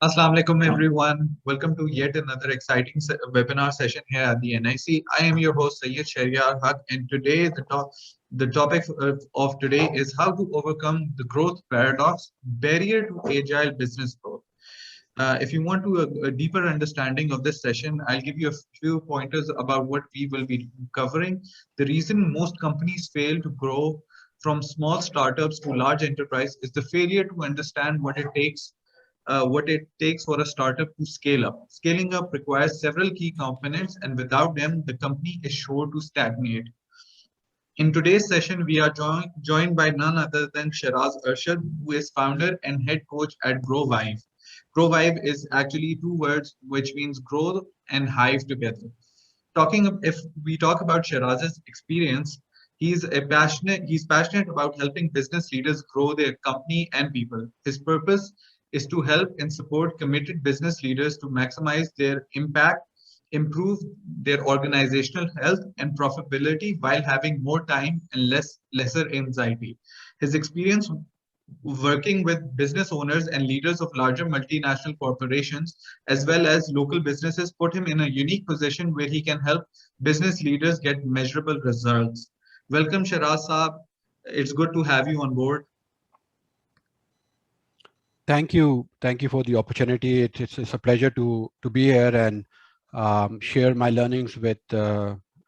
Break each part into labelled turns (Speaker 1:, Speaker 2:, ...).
Speaker 1: Assalamu alaikum everyone. Welcome to yet another exciting webinar session here at the NIC. I am your host Shiraz Arshad, and today the topic of today is how to overcome the growth paradox, barrier to agile business growth. If you want a deeper understanding of this session, I'll give you a few pointers about what we will be covering. The reason most companies fail to grow from small startups to large enterprise is the failure to understand what it takes for a startup to scale up. Scaling up requires several key components, and without them, the company is sure to stagnate. In today's session, we are joined by none other than Shiraz Arshad, who is founder and head coach at GROWIVE. GROWIVE is actually two words which means grow and hive together. If we talk about Shiraz's experience, he's passionate about helping business leaders grow their company and people. His purpose is to help and support committed business leaders to maximize their impact, improve their organizational health and profitability while having more time and lesser anxiety. His experience working with business owners and leaders of larger multinational corporations as well as local businesses put him in a unique position where he can help business leaders get measurable results. Welcome, Shiraz Saab. It's good to have you on board.
Speaker 2: Thank you for the opportunity. It's a pleasure to be here and share my learnings with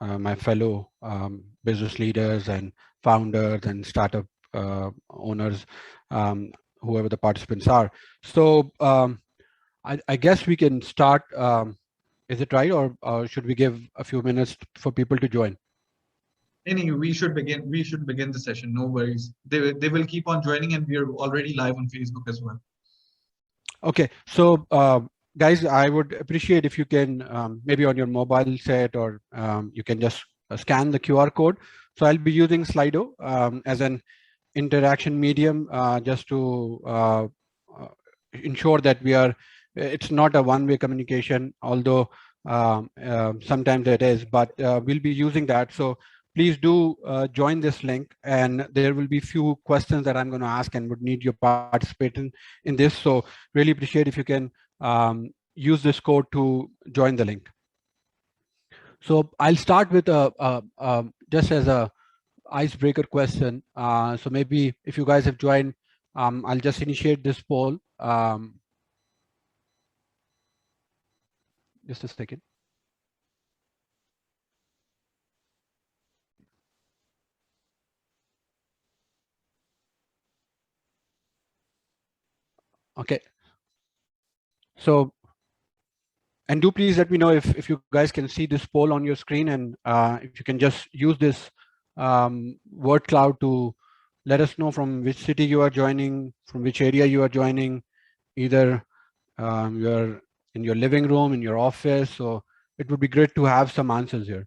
Speaker 2: my fellow business leaders and founders and startup owners, whoever the participants are. So I guess we can start. Is it right, or should we give a few minutes for people to join?
Speaker 1: Anyway, we should begin. We should begin the session. No worries. They will keep on joining, and we are already live on Facebook as well.
Speaker 2: Okay, so guys, I would appreciate if you can maybe on your mobile set or you can just scan the QR code. So I'll be using Slido as an interaction medium just to ensure that it's not a one-way communication, although sometimes it is, but we'll be using that. So please do join this link, and there will be few questions that I'm going to ask and would need your participation in this. So really appreciate if you can use this code to join the link. So I'll start with just as a icebreaker question. So maybe if you guys have joined, I'll just initiate this poll. Just a second. Okay. So, and do please let me know if you guys can see this poll on your screen, and if you can just use this word cloud to let us know from which city you are joining, from which area you are joining, either you're in your living room, in your office. So it would be great to have some answers here.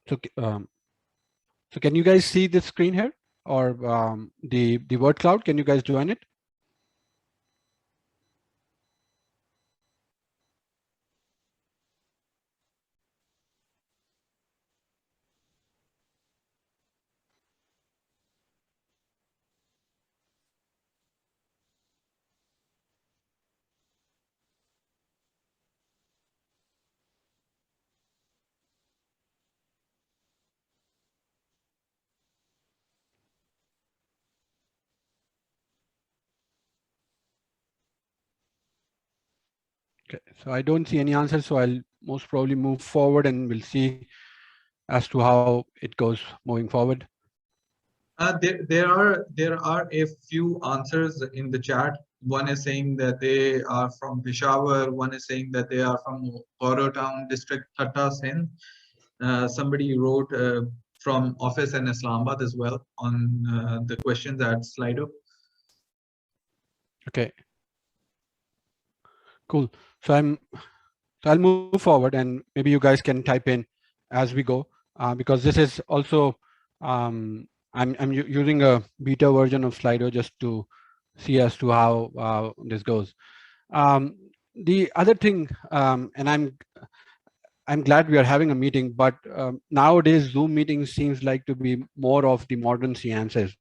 Speaker 2: So can you guys see this screen here, or the word cloud? Can you guys join it? Okay, so I don't see any answers, so I'll most probably move forward and we'll see as to how it goes moving forward.
Speaker 1: There are a few answers in the chat. One is saying that they are from Peshawar. One is saying that they are from Town district, Thatta, Sindh. Somebody wrote from office in Islamabad as well on the questions at Slido.
Speaker 2: Okay. Cool. So I'll move forward, and maybe you guys can type in as we go, because this is also I'm using a beta version of Slido just to see as to how this goes. Um, the other thing, and I'm glad we are having a meeting, but nowadays Zoom meetings seems like to be more of the modern seances.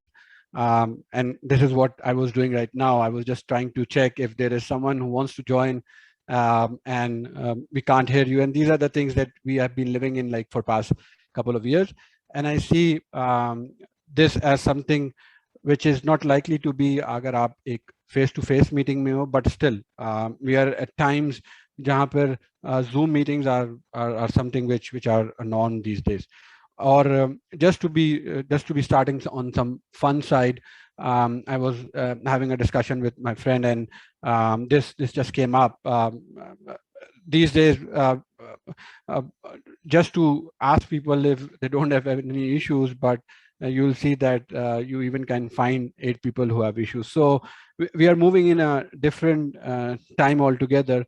Speaker 2: And this is what I was doing right now. I was just trying to check if there is someone who wants to join, and we can't hear you. And these are the things that we have been living in like for past couple of years. And I see this as something which is not likely to be अगर आप एक face to face meeting में हो, but still we are at times जहाँ पर Zoom meetings are something which are a norm these days. Or just to be starting on some fun side, I was having a discussion with my friend, and this just came up. These days, uh, just to ask people if they don't have any issues, but you'll see that you even can find 8 people who have issues. So we are moving in a different time altogether.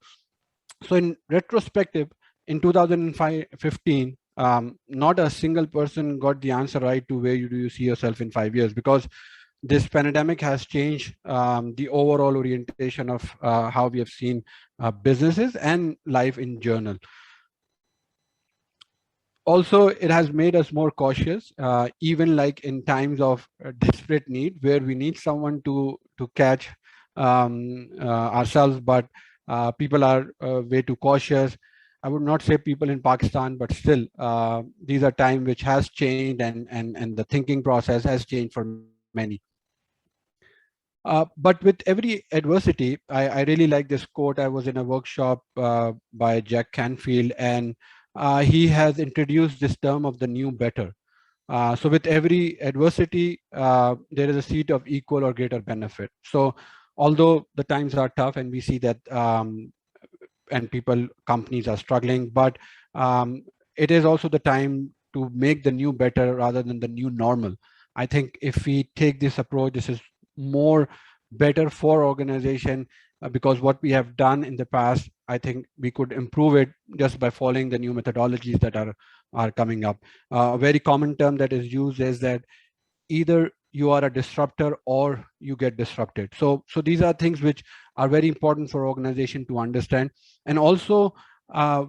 Speaker 2: So in retrospective, in 2015, not a single person got the answer right to where do you see yourself in 5 years, because this pandemic has changed the overall orientation of how we have seen businesses and life in general. Also, it has made us more cautious, even like in times of desperate need, where we need someone to catch ourselves, but people are way too cautious. I would not say people in Pakistan, but still, these are times which has changed, and the thinking process has changed for many. But with every adversity, I really like this quote. I was in a workshop by Jack Canfield, and he has introduced this term of the new better. So with every adversity, there is a seed of equal or greater benefit. So although the times are tough and we see that and companies are struggling, but it is also the time to make the new better rather than the new normal. I think if we take this approach, this is more better for organization, because what we have done in the past, I think we could improve it just by following the new methodologies that are coming up. A very common term that is used is that either you are a disruptor or you get disrupted. So these are things which are very important for organization to understand. And also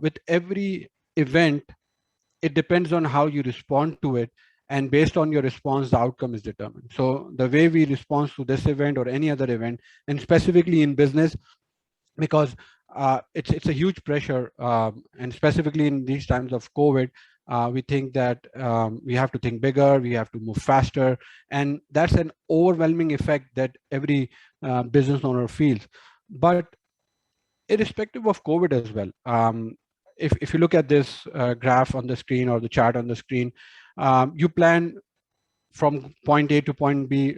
Speaker 2: with every event, it depends on how you respond to it, and based on your response, the outcome is determined. So the way we respond to this event or any other event, and specifically in business, because it's a huge pressure, and specifically in these times of COVID, we think that we have to think bigger, we have to move faster, and that's an overwhelming effect that every business owner feels. But irrespective of COVID as well, if you look at this graph on the screen or the chart on the screen, you plan from point A to point B,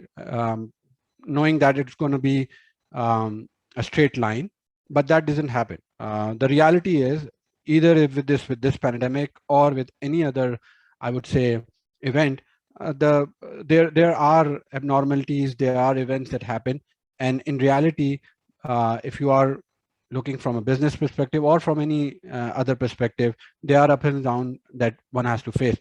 Speaker 2: knowing that it's going to be a straight line, but that doesn't happen. The reality is, either if with this pandemic or with any other, I would say, event, there are abnormalities, there are events that happen, and in reality, if you are looking from a business perspective or from any other perspective, there are ups and downs that one has to face.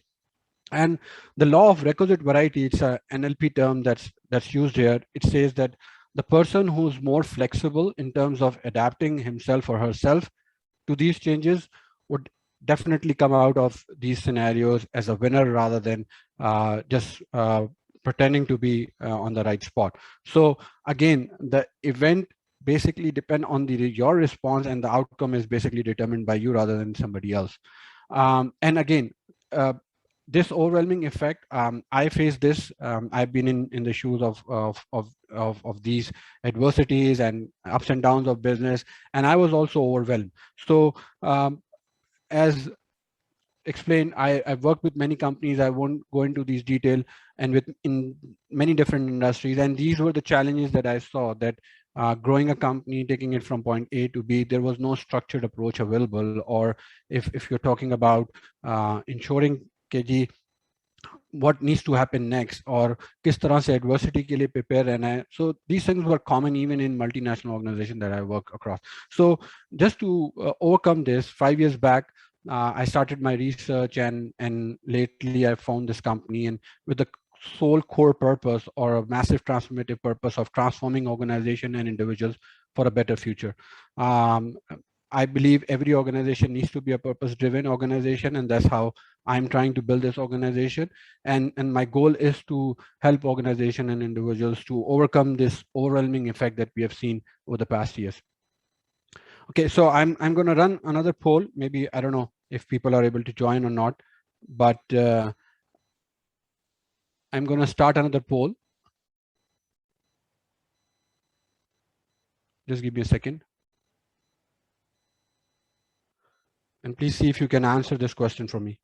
Speaker 2: And the law of requisite variety, it's a NLP term that's used here. It says that the person who's more flexible in terms of adapting himself or herself to these changes would definitely come out of these scenarios as a winner, rather than just pretending to be on the right spot. So again, the event basically depend on your response, and the outcome is basically determined by you rather than somebody else. And again, this overwhelming effect, I face this. I've been in the shoes of these adversities and ups and downs of business, and I was also overwhelmed. So as explained, I've worked with many companies. I won't go into these detail, and in many different industries, and these were the challenges that I saw, that growing a company, taking it from point A to B, there was no structured approach available. Or if you're talking about ensuring कि what needs to happen next, or किस तरह से adversity के लिए prepare रहना है. So these things were common even in multinational organizations that I work across. So just to overcome this, 5 years back, I started my research, and lately I found this company, and with the sole core purpose or a massive transformative purpose of transforming organization and individuals for a better future. Um, I believe every organization needs to be a purpose-driven organization, and that's how I'm trying to build this organization. And my goal is to help organization and individuals to overcome this overwhelming effect that we have seen over the past years. Okay, so I'm going to run another poll. Maybe I don't know if people are able to join or not, but I'm going to start another poll. Just give me a second. And please see if you can answer this question for me.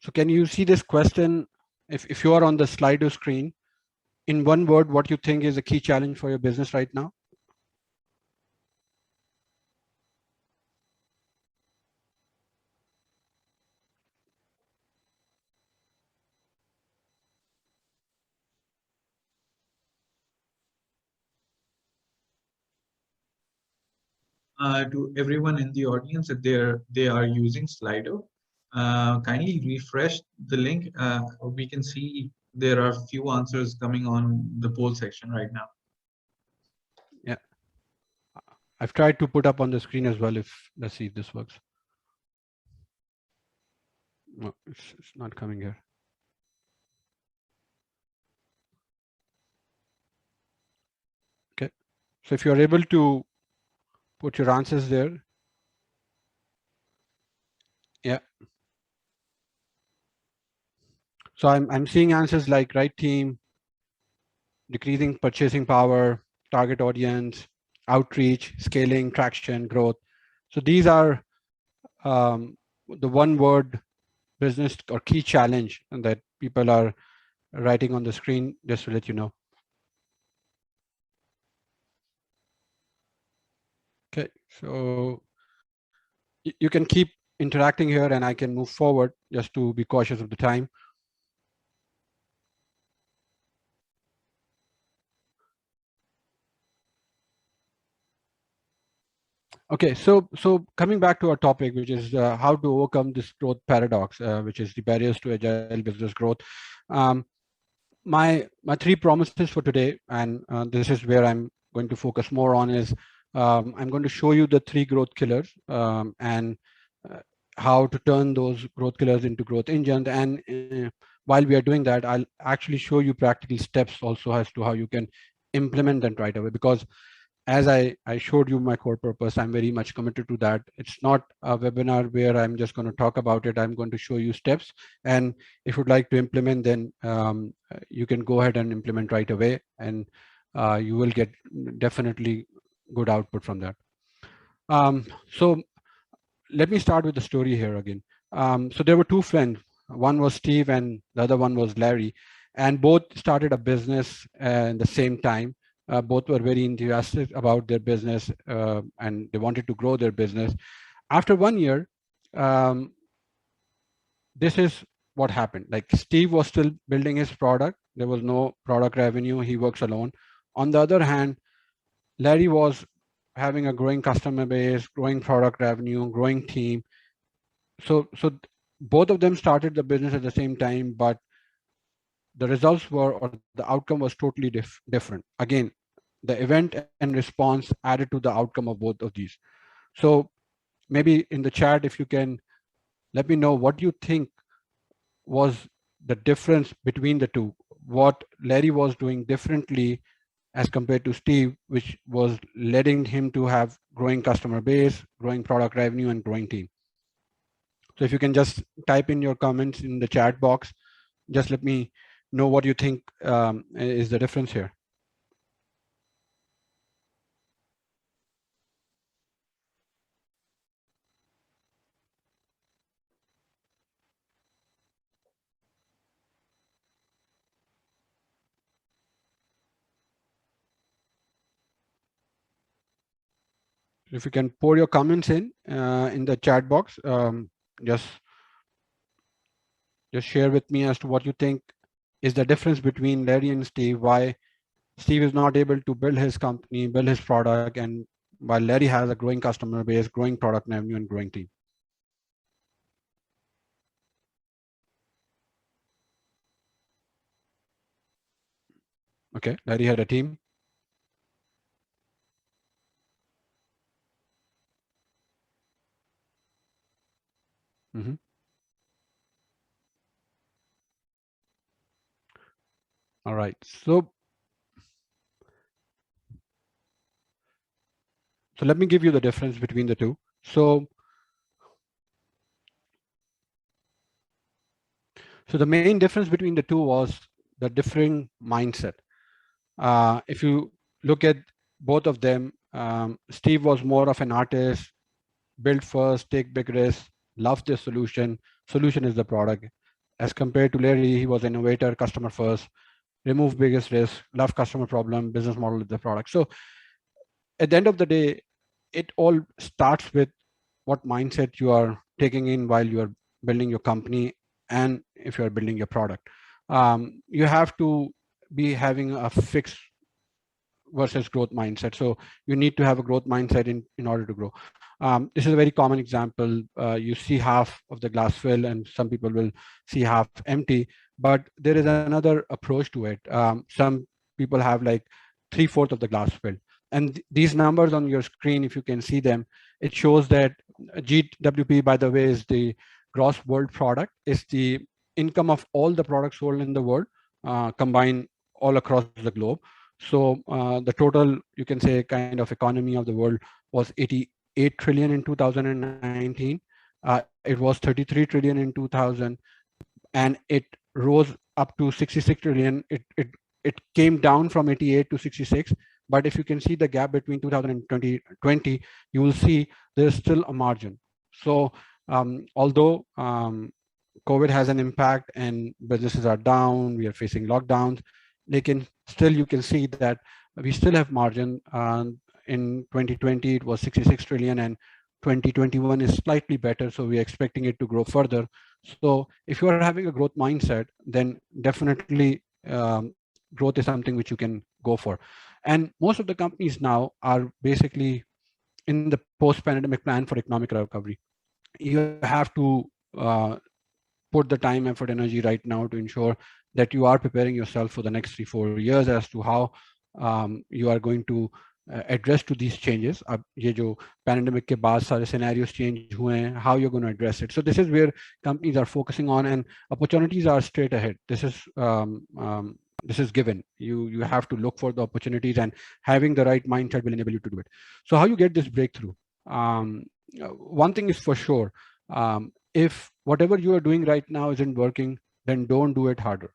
Speaker 2: So can you see this question? If you are on the Slido screen, in one word, what you think is a key challenge for your business right now?
Speaker 1: To everyone in the audience, if they are using Slido, kindly refresh the link. We can see there are few answers coming on the poll section right now.
Speaker 2: Yeah, I've tried to put up on the screen as well. If let's see if this works. No, it's not coming here. Okay, so if you're able to put your answers there, yeah. So I'm seeing answers like right team, decreasing purchasing power, target audience, outreach, scaling, traction, growth. So these are the one word business or key challenge that people are writing on the screen, just to let you know. Okay, so you can keep interacting here and I can move forward just to be cautious of the time. Okay, so coming back to our topic, which is how to overcome this growth paradox, which is the barriers to agile business growth. Um, my three promises for today, and this is where I'm going to focus more on, is I'm going to show you the three growth killers and uh, how to turn those growth killers into growth engines. And while we are doing that, I'll actually show you practical steps also as to how you can implement them right away, because as I showed you my core purpose, I'm very much committed to that. It's not a webinar where I'm just going to talk about it. I'm going to show you steps. And if you'd like to implement, then you can go ahead and implement right away. And you will get definitely good output from that. So let me start with the story here again. So there were two friends. One was Steve and the other one was Larry. And both started a business in the same time. Both were very enthusiastic about their business and they wanted to grow their business. After 1 year, um, this is what happened. Like Steve was still building his product. There was no product revenue. He works alone. On the other hand, Larry was having a growing customer base, growing product revenue, growing team. So both of them started the business at the same time, but the results were, or the outcome was totally different. Again, the event and response added to the outcome of both of these. So maybe in the chat, if you can let me know what you think was the difference between the two, what Larry was doing differently as compared to Steve, which was letting him to have growing customer base, growing product revenue, and growing team. So if you can just type in your comments in the chat box, just let me know what you think is the difference here. if you can pour your comments in the chat box, just share with me as to what you think is the difference between Larry and Steve, why Steve is not able to build his company, build his product, and while Larry has a growing customer base, growing product revenue, and growing team. Okay, Larry had a team. Mm-hmm. All right, so let me give you the difference between the two. So the main difference between the two was the differing mindset. If you look at both of them, Steve was more of an artist, build first, take big risks, love the solution. Solution is the product. As compared to Larry, he was innovator, customer first, remove biggest risk, love customer problem, business model is the product. So at the end of the day, it all starts with what mindset you are taking in while you are building your company and if you are building your product. You have to be having a fixed versus growth mindset. So you need to have a growth mindset in order to grow. This is a very common example. You see half of the glass full and some people will see half empty, but there is another approach to it. Some people have like 3/4 of the glass filled. And these numbers on your screen, if you can see them, it shows that GWP, by the way, is the gross world product, is the income of all the products sold in the world, combined all across the globe. So the total, you can say, kind of economy of the world was 88 trillion in 2019. It was 33 trillion in 2000, and it rose up to 66 trillion. It came down from 88 to 66. But if you can see the gap between 2000 and 2020, you will see there's still a margin. So although COVID has an impact and businesses are down, we are facing lockdowns, still you can see that we still have margin. In 2020, it was 66 trillion and 2021 is slightly better. So we're expecting it to grow further. So if you are having a growth mindset, then definitely growth is something which you can go for. And most of the companies now are basically in the post-pandemic plan for economic recovery. You have to put the time, effort, energy right now to ensure that you are preparing yourself for the next 3-4 years as to how you are going to address to these changes. अब ये जो pandemic के बाद सारे scenarios change हुए हैं, how you're going to address it. So this is where companies are focusing on, and opportunities are straight ahead. This is given. You have to look for the opportunities, and having the right mindset will enable you to do it. So how you get this breakthrough? One thing is for sure. If whatever you are doing right now isn't working, then don't do it harder.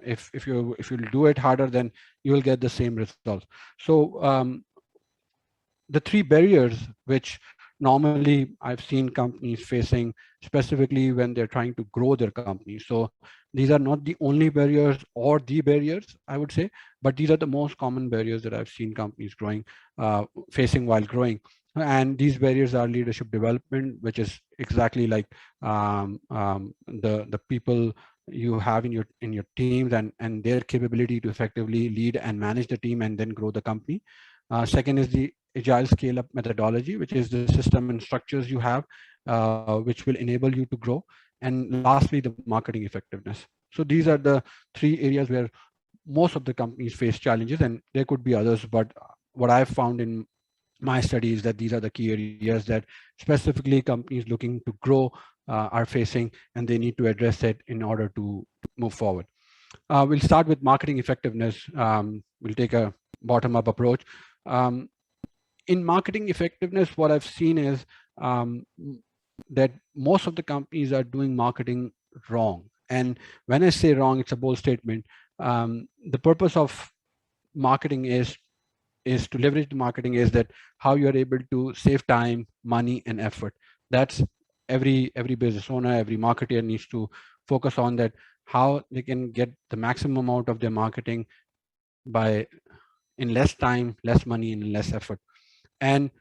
Speaker 2: If you do it harder, then you will get the same results. So the three barriers which normally I've seen companies facing, specifically when they're trying to grow their company. So these are not the only barriers or the barriers, I would say, but these are the most common barriers that I've seen companies facing while growing. And these barriers are leadership development, which is exactly like the people you have in your teams and their capability to effectively lead and manage the team and then grow the company. Second is the agile scale-up methodology, which is the system and structures you have, which will enable you to grow. And lastly, the marketing effectiveness. So these are the three areas where most of the companies face challenges, and there could be others, but what I've found in my study is that these are the key areas that specifically companies looking to grow are facing, and they need to address it in order to move forward. We'll start with marketing effectiveness. We'll take a bottom-up approach. In marketing effectiveness, what I've seen is that most of the companies are doing marketing wrong. And when I say wrong, it's a bold statement. The purpose of marketing is to leverage the marketing is that how you are able to save time, money, and effort. That's every business owner, every marketer needs to focus on that, how they can get the maximum amount of their marketing by in less time, less money, and less effort. And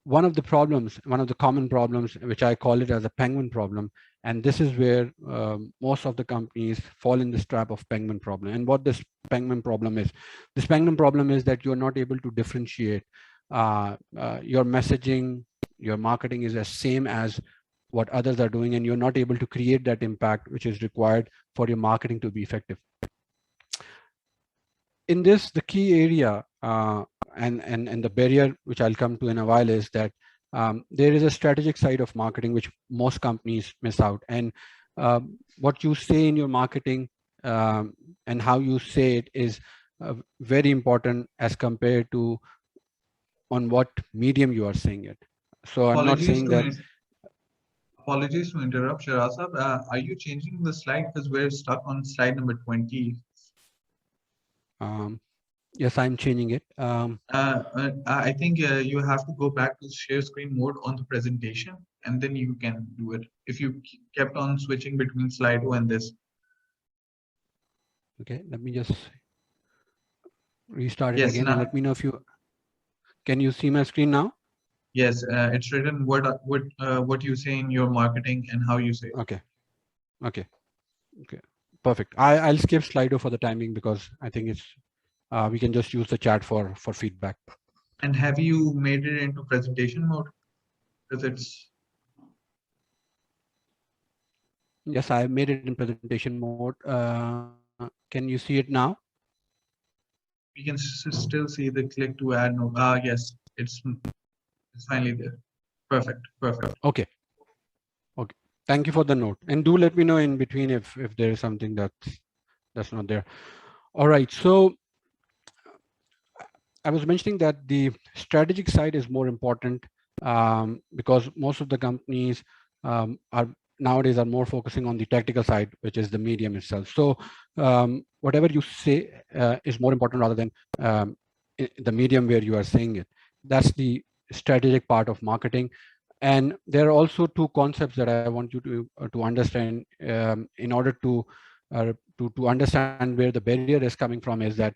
Speaker 2: one of the problems, one of the common problems, which I call it as a penguin problem, and this is where most of the companies fall in this trap of penguin problem. And what this penguin problem is, this penguin problem is that you're not able to differentiate your messaging, your marketing is the same as what others are doing, and you're not able to create that impact which is required for your marketing to be effective. In this, the key area and the barrier which I'll come to in a while is that there is a strategic side of marketing which most companies miss out. And what you say in your marketing and how you say it is very important as compared to on what medium you are saying it. So I'm not
Speaker 1: Apologies
Speaker 2: saying
Speaker 1: to
Speaker 2: that.
Speaker 1: in- apologies to interrupt, Shiraz. Are you changing the slide because we're stuck on slide number 20?
Speaker 2: Yes, I'm changing it.
Speaker 1: I think you have to go back to share screen mode on the presentation, and then you can do it. If you kept on switching between Slido and this.
Speaker 2: Okay, let me just restart it
Speaker 1: Yes,
Speaker 2: again and
Speaker 1: now,
Speaker 2: let me know if you can you see my screen now.
Speaker 1: yes, it's written what you say in your marketing and how you say it.
Speaker 2: Okay, okay, okay, perfect. I'll skip Slido for the timing because I think it's we can just use the chat for feedback.
Speaker 1: And have you made it into presentation mode? Because it's
Speaker 2: Yes, I made it in presentation mode. Can you see it now?
Speaker 1: we can still see the click to add no. Yes, it's finally there. Perfect, perfect.
Speaker 2: Okay, okay. Thank you for the note, and do let me know in between if there is something that's not there. All right, so I was mentioning that the strategic side is more important because most of the companies are nowadays are more focusing on the tactical side, which is the medium itself. So whatever you say is more important rather than the medium where you are saying it. That's the strategic part of marketing. And there are also two concepts that I want you to understand in order to understand where the barrier is coming from. Is that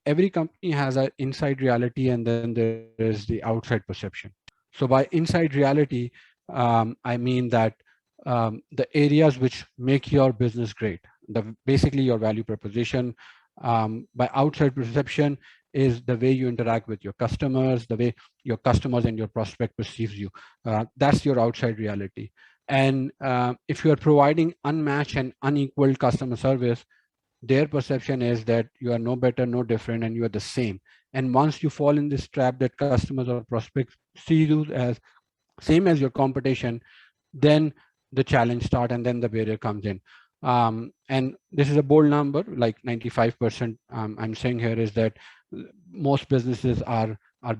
Speaker 2: every company has an inside reality and then there is the outside perception. So by inside reality, I mean that the areas which make your business great, basically your value proposition. By outside perception is the way you interact with your customers, the way your customers and your prospect perceives you. That's your outside reality. And if you are providing unmatched and unequal customer service, their perception is that you are no better, no different, and you are the same. And once you fall in this trap that customers or prospects see you as same as your competition, then the challenge start and then the barrier comes in. And this is a bold number, like 95%. I'm saying here is that most businesses are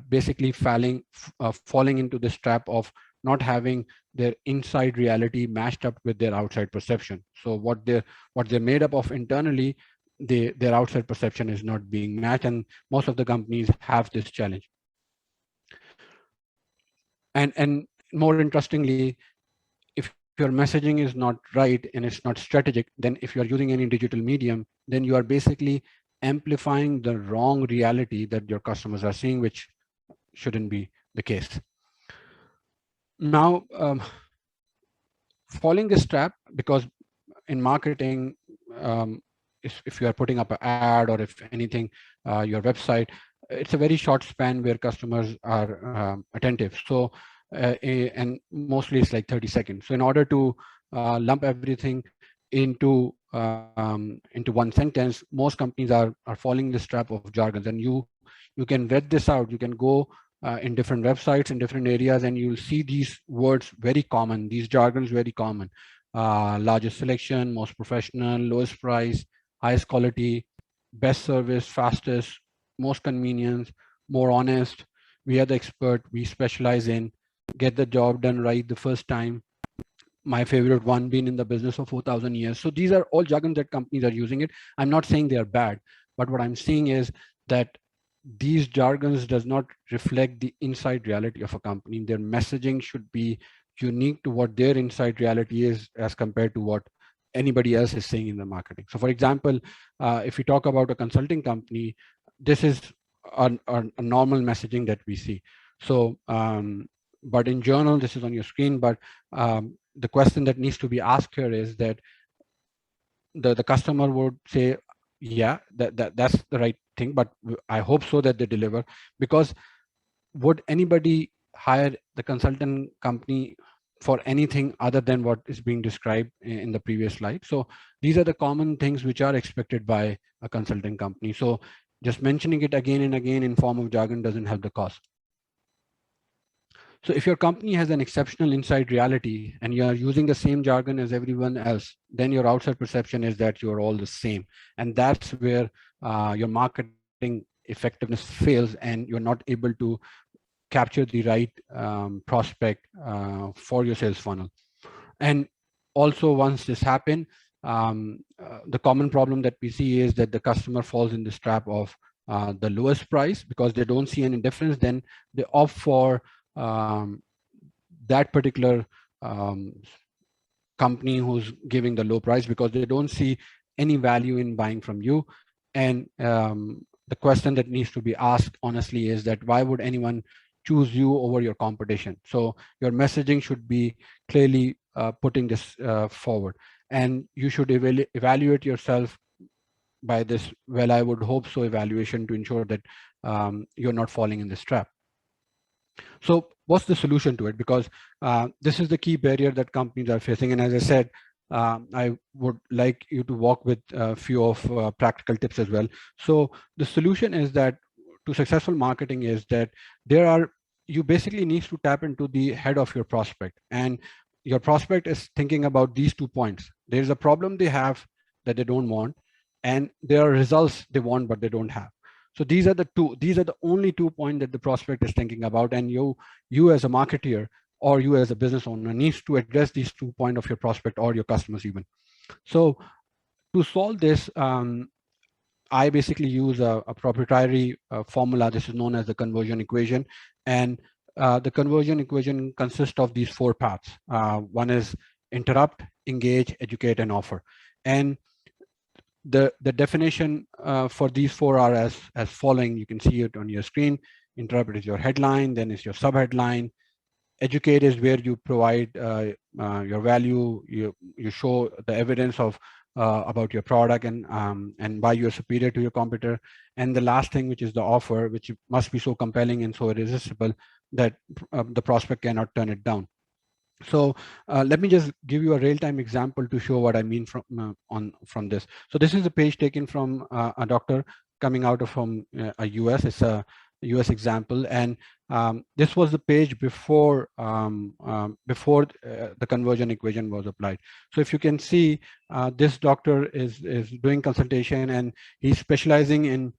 Speaker 2: basically falling into this trap of not having their inside reality matched up with their outside perception. So what they're made up of internally, their outside perception is not being matched, and most of the companies have this challenge. And more interestingly, if your messaging is not right and it's not strategic, then if you are using any digital medium, then you are basically amplifying the wrong reality that your customers are seeing, which shouldn't be the case. Now, falling this trap, because in marketing, if you are putting up an ad or if anything, your website, it's a very short span where customers are attentive. So, and mostly it's like 30 seconds. So in order to lump everything into one sentence, most companies are falling this trap of jargons. And you can vet this out. You can go in different websites in different areas, and you'll see these words very common, these jargons very common. Largest selection, most professional, lowest price, highest quality, best service, fastest, most convenience, more honest. We are the expert. We specialize in get the job done right the first time. My favorite one, been in the business for 4,000 years. So these are all jargons that companies are using it. I'm not saying they are bad, but what I'm saying is that these jargons does not reflect the inside reality of a company. Their messaging should be unique to what their inside reality is as compared to what anybody else is saying in the marketing. So for example, if we talk about a consulting company, this is a normal messaging that we see. So, but in journal, this is on your screen, but the question that needs to be asked here is that the customer would say, yeah, that's the right thing, but I hope so that they deliver, because would anybody hire the consultant company for anything other than what is being described in the previous slide? So these are the common things which are expected by a consulting company. So just mentioning it again and again in form of jargon doesn't help the cause. So if your company has an exceptional inside reality and you are using the same jargon as everyone else, then your outside perception is that you're all the same. And that's where your marketing effectiveness fails and you're not able to capture the right prospect for your sales funnel. And also, once this happens, the common problem that we see is that the customer falls in this trap of the lowest price because they don't see any difference. Then they opt for that particular company who's giving the low price because they don't see any value in buying from you. And the question that needs to be asked honestly is that why would anyone choose you over your competition? So your messaging should be clearly putting this forward, and you should evaluate yourself by this, well, I would hope so, evaluation to ensure that you're not falling in this trap. So what's the solution to it? Because this is the key barrier that companies are facing. And as I said, I would like you to walk with a few of practical tips as well. So the solution is that to successful marketing is that you basically need to tap into the head of your prospect. And your prospect is thinking about these 2 points. There's a problem they have that they don't want, and there are results they want but they don't have. So these are the only 2 points that the prospect is thinking about, and you as a marketer or you as a business owner needs to address these 2 points of your prospect or your customers even. So to solve this, I basically use a proprietary formula. This is known as the conversion equation, and the conversion equation consists of these 4 paths. One is interrupt, engage, educate, and offer. And the definition for these 4 are as following. You can see it on your screen. Interrupt is your headline, then is your subheadline. Educate is where you provide your value. You show the evidence of about your product and why you're superior to your competitor. And the last thing, which is the offer, which must be so compelling and so irresistible that the prospect cannot turn it down. So let me just give you a real-time example to show what I mean from this. So this is a page taken from a doctor coming out of from a US. It's a US example, and this was the page before the conversion equation was applied. So if you can see, this doctor is doing consultation, and he's specializing in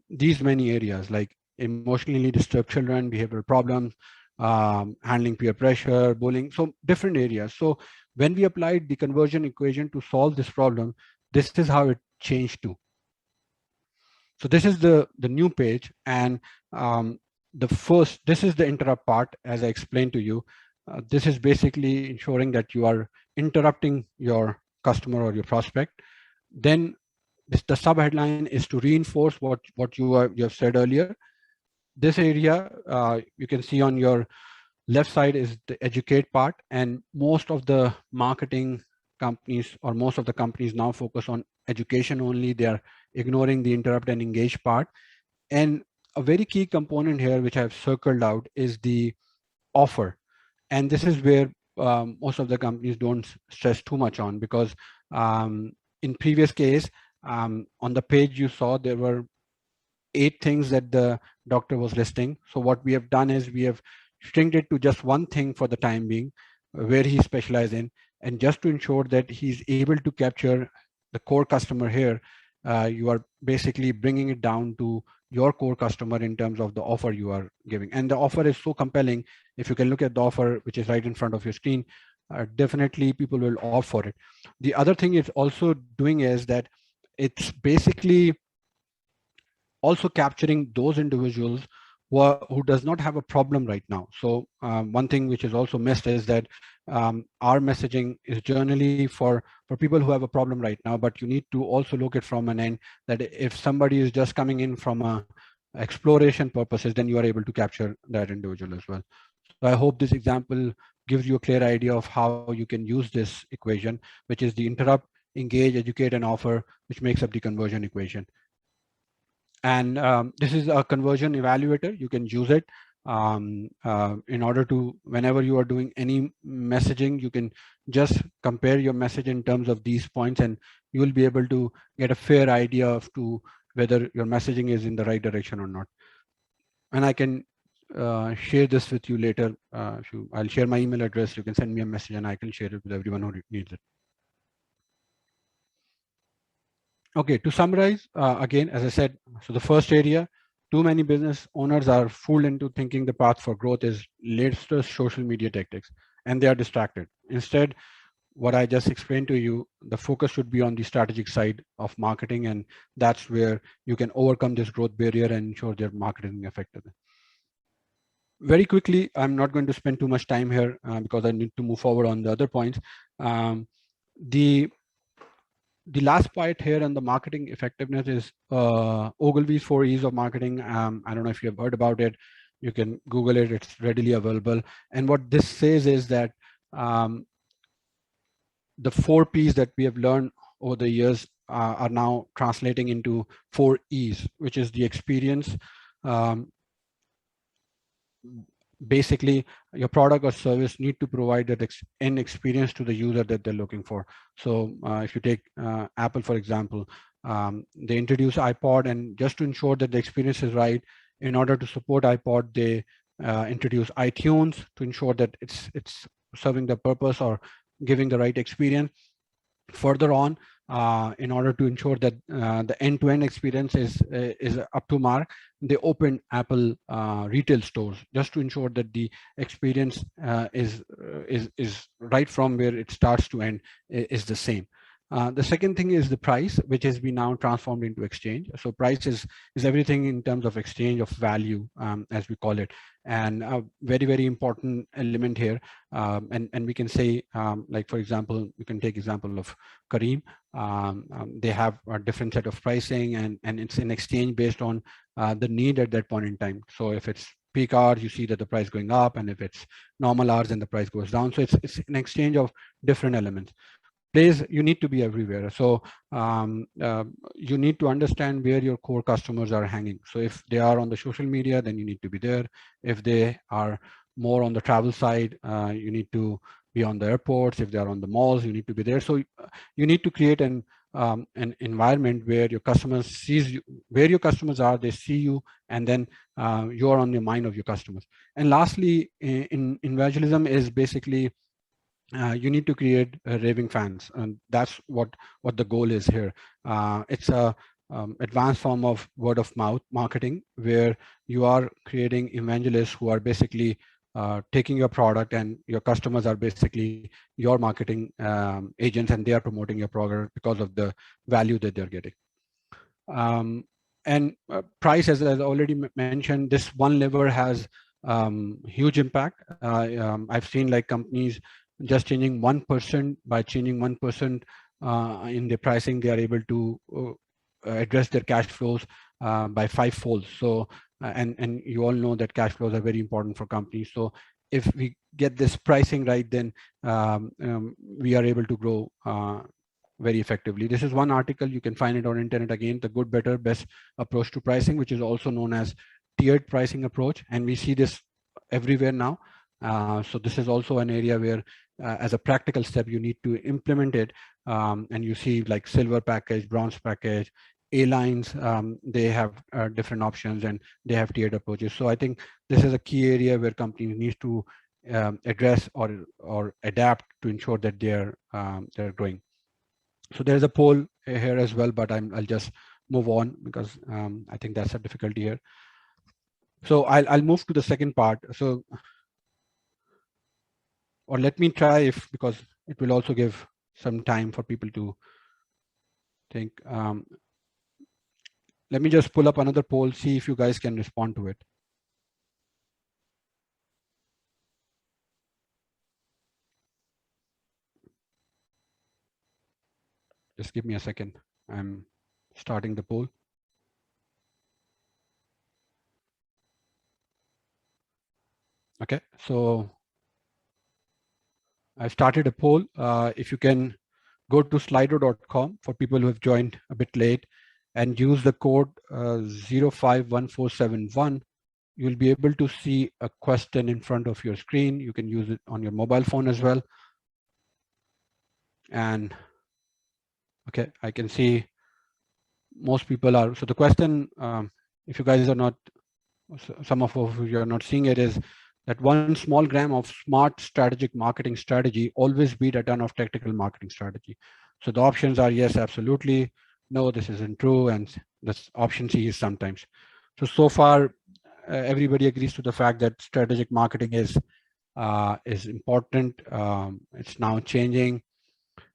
Speaker 2: these many areas like emotionally disturbed children, behavioral problems, handling peer pressure, bullying, so different areas. So when we applied the conversion equation to solve this problem, this is how it changed to. So this is the new page, and this is the interrupt part, as I explained to you. This is basically ensuring that you are interrupting your customer or your prospect. Then the subheadline is to reinforce what you have said earlier. This area you can see on your left side is the educate part, and most of the marketing companies or most of the companies now focus on education only. They are ignoring the interrupt and engage part. And a very key component here, which I've circled out, is the offer. And this is where most of the companies don't stress too much on, because in previous case, on the page you saw, there were 8 things that the doctor was listing. So what we have done is we have shrinked it to just one thing for the time being, where he specializes in, and just to ensure that he's able to capture the core customer here, you are basically bringing it down to your core customer in terms of the offer you are giving. And the offer is so compelling. If you can look at the offer, which is right in front of your screen, definitely people will opt for it. The other thing it's also doing is that it's basically also capturing those individuals who does not have a problem right now. So one thing which is also missed is that our messaging is generally for people who have a problem right now, but you need to also look at from an end that if somebody is just coming in from a exploration purposes, then you are able to capture that individual as well. So I hope this example gives you a clear idea of how you can use this equation, which is the interrupt, engage, educate, and offer, which makes up the conversion equation. And this is a conversion evaluator. You can use it in order to, whenever you are doing any messaging, you can just compare your message in terms of these points, and you will be able to get a fair idea of to whether your messaging is in the right direction or not. And I can share this with you later. I'll share my email address. You can send me a message and I can share it with everyone who needs it. Okay, to summarize, again, as I said, so the first area, too many business owners are fooled into thinking the path for growth is latest social media tactics, and they are distracted. Instead, what I just explained to you, the focus should be on the strategic side of marketing, and that's where you can overcome this growth barrier and ensure their marketing effectiveness. Very quickly, I'm not going to spend too much time here because I need to move forward on the other points. Um, the the last part here on the marketing effectiveness is Ogilvy's 4 E's of marketing. I don't know if you have heard about it. You can Google it. It's readily available. And what this says is that um, the 4 P's that we have learned over the years are now translating into 4 E's, which is the experience. Um, Basically, your product or service need to provide that end experience to the user that they're looking for. So if you take Apple, for example, they introduce iPod, and just to ensure that the experience is right, in order to support iPod, they introduce iTunes to ensure that it's serving the purpose or giving the right experience. Further on, in order to ensure that the end-to-end experience is up to mark, they open Apple retail stores just to ensure that the experience is right from where it starts to end is the same. The second thing is the price, which has been now transformed into exchange. So price is everything in terms of exchange of value, as we call it, and a very, very important element here. And we can say, like, for example, you can take example of Kareem. They have a different set of pricing, and it's an exchange based on the need at that point in time. So if it's peak hours, you see that the price going up, and if it's normal hours, then the price goes down. So it's an exchange of different elements. Place, you need to be everywhere. So you need to understand where your core customers are hanging. So if they are on the social media, then you need to be there. If they are more on the travel side, you need to be on the airports. If they are on the malls, you need to be there. So you need to create an environment where your customers sees you, where your customers are, they see you, and then you are on the mind of your customers. And lastly, in evangelism is basically you need to create raving fans, and that's what the goal is here. It's a advanced form of word of mouth marketing, where you are creating evangelists who are basically taking your product, and your customers are basically your marketing agents, and they are promoting your product because of the value that they're getting. And price, as I already mentioned, this one lever has huge impact. I've seen like companies just changing 1%. By changing 1% in the pricing, they are able to address their cash flows by 5-fold. So and you all know that cash flows are very important for companies. So if we get this pricing right, then we are able to grow very effectively. This is one article, you can find it on internet again, the good, better, best approach to pricing, which is also known as tiered pricing approach. And we see this everywhere now. So this is also an area where as a practical step, you need to implement it. And you see like silver package, bronze package, airlines, they have different options, and they have tiered approaches. So I think this is a key area where companies need to address or adapt to ensure that they're growing. So there's a poll here as well, but I'll just move on because I think that's a difficulty here. So I'll move to the second part. So, or let me try, if because it will also give some time for people to think. Let me just pull up another poll, see if you guys can respond to it. Just give me a second. I'm starting the poll. Okay, so I started a poll. If you can go to slido.com for people who have joined a bit late and use the code 051471, you'll be able to see a question in front of your screen. You can use it on your mobile phone as well. And okay, I can see most people are. So the question, if you guys are not, some of you are not seeing it, is that 1 small gram of smart strategic marketing strategy always beat a ton of tactical marketing strategy. So the options are yes, absolutely, no, this isn't true, and this option C is sometimes. So far, everybody agrees to the fact that strategic marketing is important. It's now changing.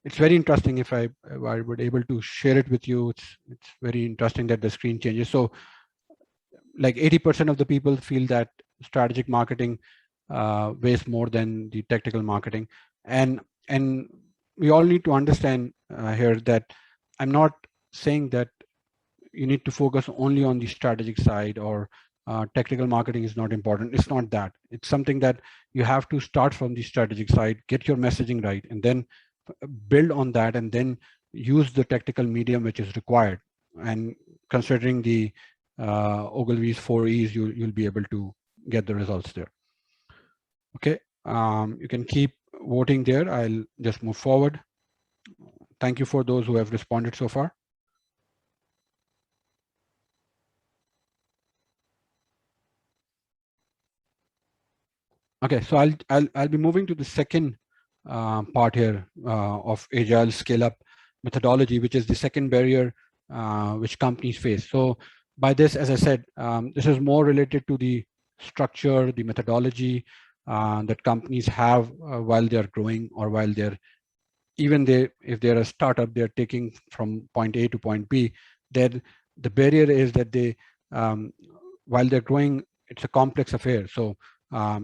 Speaker 2: It's very interesting. If I were able to share it with you, it's very interesting that the screen changes. So like 80% of the people feel that strategic marketing weighs more than the tactical marketing, and we all need to understand here that I'm not saying that you need to focus only on the strategic side, or tactical marketing is not important. It's not that. It's something that you have to start from the strategic side, get your messaging right, and then build on that, and then use the tactical medium which is required. And considering the Ogilvy's 4 E's, you'll be able to get the results there. Okay, you can keep voting there. I'll just move forward. Thank you for those who have responded so far. Okay, so I'll be moving to the second part here of Agile scale-up methodology, which is the second barrier which companies face. So by this, as I said, this is more related to the structure, the methodology that companies have while they're growing, or while they're if they're a startup, they're taking from point A to point B. Then the barrier is that they while they're growing, it's a complex affair. So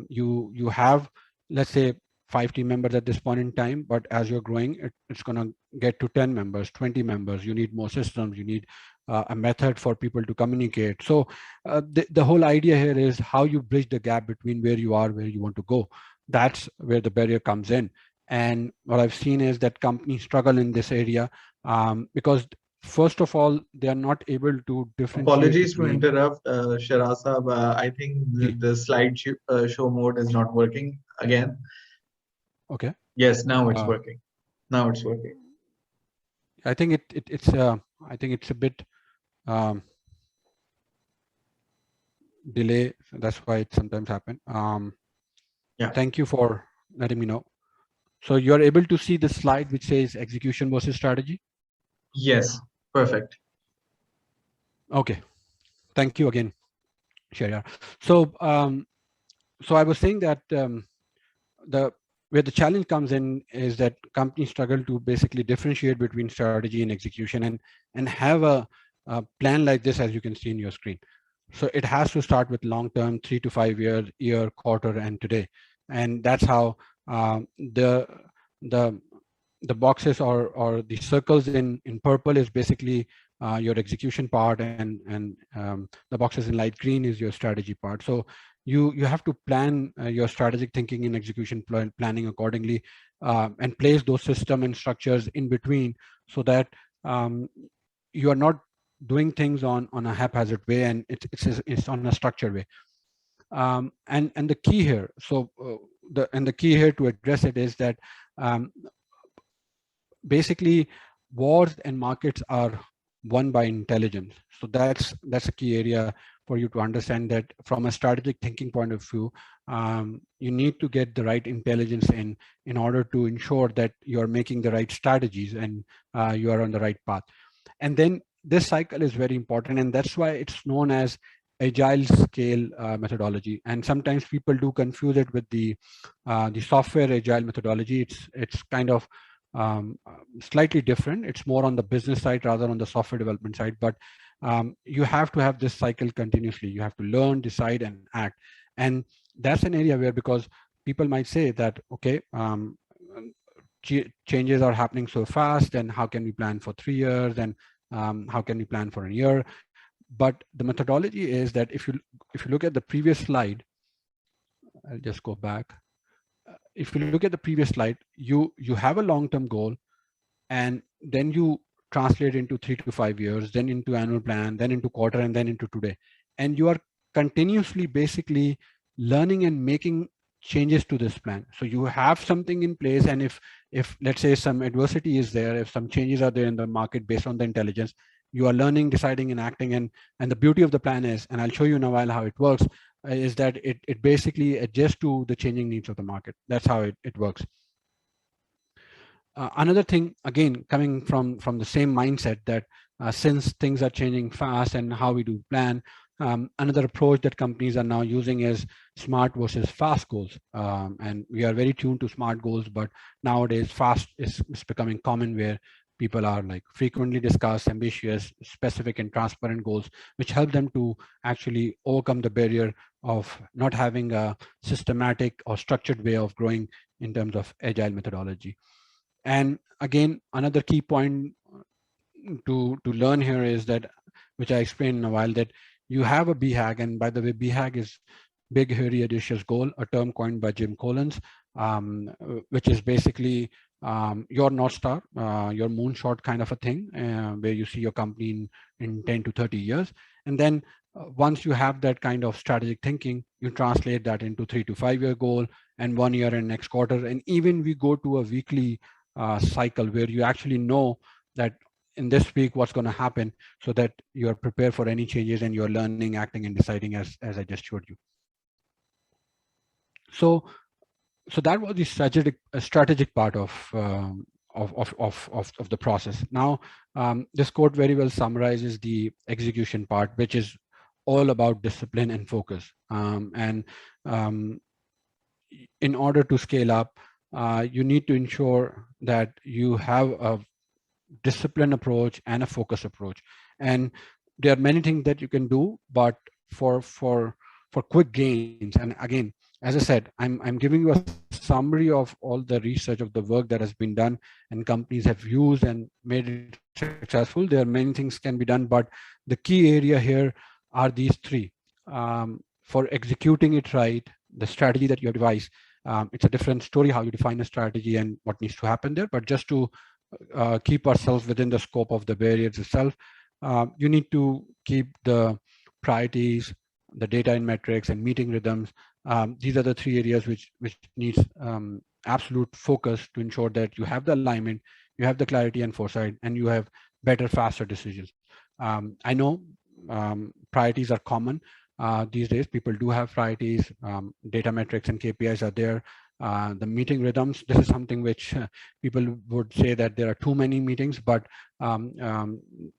Speaker 2: you have, let's say, 5 team members at this point in time, but as you're growing, it's going to get to 10 members, 20 members. You need more systems. You need a method for people to communicate. So the whole idea here is how you bridge the gap between where you are, where you want to go. That's where the barrier comes in. And what I've seen is that companies struggle in this area because, first of all, they are not able to differentiate.
Speaker 1: Apologies to interrupt, Shiraz Saab. I think the slide show mode is not working again.
Speaker 2: Okay.
Speaker 1: Yes, now it's working. Now it's working.
Speaker 2: I think it's a bit delay. That's why it sometimes happens.
Speaker 1: Yeah.
Speaker 2: Thank you for letting me know. So you're able to see the slide which says execution versus strategy?
Speaker 1: Yes, perfect.
Speaker 2: Okay. Thank you again, Sharia. So so I was saying that where the challenge comes in is that companies struggle to basically differentiate between strategy and execution, and have a plan like this, as you can see in your screen. So it has to start with long-term, 3 to 5 year, quarter, and today. And that's how the boxes or the circles in purple is basically your execution part, and the boxes in light green is your strategy part. So you have to plan your strategic thinking and execution planning accordingly, and place those system and structures in between, so that you are not doing things on a haphazard way, and it's on a structured way. And the key here, so the key here to address it is that basically wars and markets are won by intelligence. So that's a key area for you to understand, that from a strategic thinking point of view, you need to get the right intelligence in order to ensure that you're making the right strategies, and you are on the right path. And then this cycle is very important, and that's why it's known as agile scale methodology. And sometimes people do confuse it with the software agile methodology. It's kind of slightly different. It's more on the business side rather on the software development side. But you have to have this cycle continuously. You have to learn, decide, and act. And that's an area where, because people might say that, okay, changes are happening so fast, and how can we plan for 3 years, and how can we plan for a year? But the methodology is that if you look at the previous slide, I'll just go back. If you look at the previous slide, you have a long-term goal, and then you translate into 3 to 5 years, then into annual plan, then into quarter, and then into today. And you are continuously basically learning and making changes to this plan. So you have something in place, and if let's say some adversity is there, if some changes are there in the market based on the intelligence, you are learning, deciding, and acting. And the beauty of the plan is, and I'll show you in a while how it works, is that it basically adjusts to the changing needs of the market. That's how it works. Another thing, again, coming from the same mindset, that since things are changing fast and how we do plan, another approach that companies are now using is smart versus fast goals. And we are very tuned to smart goals, but nowadays fast is becoming common, where people are like frequently discussed, ambitious, specific, and transparent goals, which help them to actually overcome the barrier of not having a systematic or structured way of growing in terms of agile methodology. And again, another key point to learn here is that, which I explained in a while, that you have a BHAG, and by the way, BHAG is big, hairy, audacious goal, a term coined by Jim Collins, which is basically your North Star, your moonshot kind of a thing, where you see your company in 10 to 30 years. And then once you have that kind of strategic thinking, you translate that into 3 to 5 year goal, and 1 year and next quarter. And even we go to a weekly cycle where you actually know that in this week what's going to happen, so that you are prepared for any changes, and you're learning, acting, and deciding, as I just showed you. So that was the strategic part of the process. Now, this quote very well summarizes the execution part, which is all about discipline and focus. And in order to scale up, you need to ensure that you have a disciplined approach and a focus approach. And there are many things that you can do, but for quick gains. And again, as I said, I'm giving you a summary of all the research of the work that has been done and companies have used and made it successful. There are many things can be done, but the key area here are these three. For executing it right, the strategy that you have devised, it's a different story how you define a strategy and what needs to happen there. But just to keep ourselves within the scope of the barriers itself, you need to keep the priorities, the data and metrics, and meeting rhythms. These are the three areas which needs absolute focus to ensure that you have the alignment, you have the clarity and foresight, and you have better, faster decisions. I know priorities are common these days. People do have priorities, data metrics and KPIs are there. The meeting rhythms, this is something which people would say that there are too many meetings, but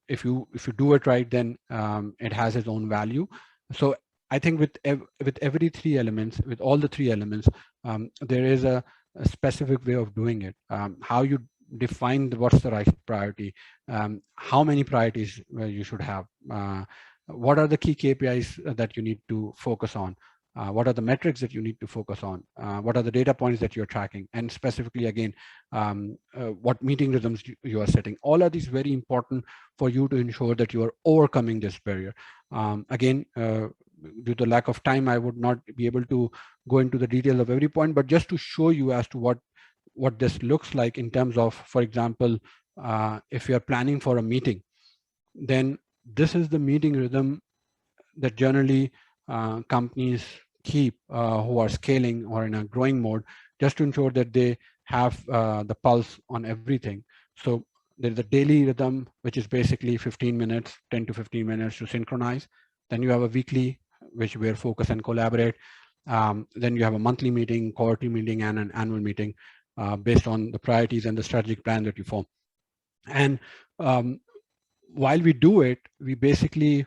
Speaker 2: if you do it right, then it has its own value. So I think with every three elements, with all the three elements, there is a specific way of doing it. How you define what's the right priority, how many priorities you should have, what are the key KPIs that you need to focus on, what are the metrics that you need to focus on, what are the data points that you're tracking, and specifically again, what meeting rhythms you are setting. All of these very important for you to ensure that you are overcoming this barrier. Again, due to lack of time, I would not be able to go into the details of every point, but just to show you as to what this looks like in terms of, for example, if you're planning for a meeting, then this is the meeting rhythm that generally companies keep who are scaling or in a growing mode, just to ensure that they have the pulse on everything. So there's a daily rhythm, which is basically 15 minutes, 10 to 15 minutes to synchronize. Then you have a weekly, which where focus and collaborate. Then you have a monthly meeting, quarterly meeting, and an annual meeting based on the priorities and the strategic plan that you form. And while we do it, we basically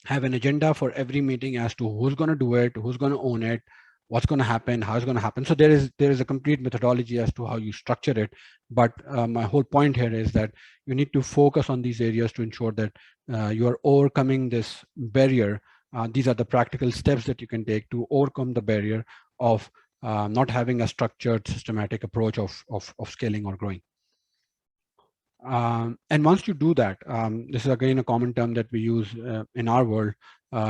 Speaker 2: have an agenda for every meeting as to who's going to do it, who's going to own it, what's going to happen, how it's going to happen. So there is a complete methodology as to how you structure it. But my whole point here is that you need to focus on these areas to ensure that you are overcoming this barrier. These are the practical steps that you can take to overcome the barrier of not having a structured, systematic approach of scaling or growing. And once you do that, this is again a common term that we use in our world,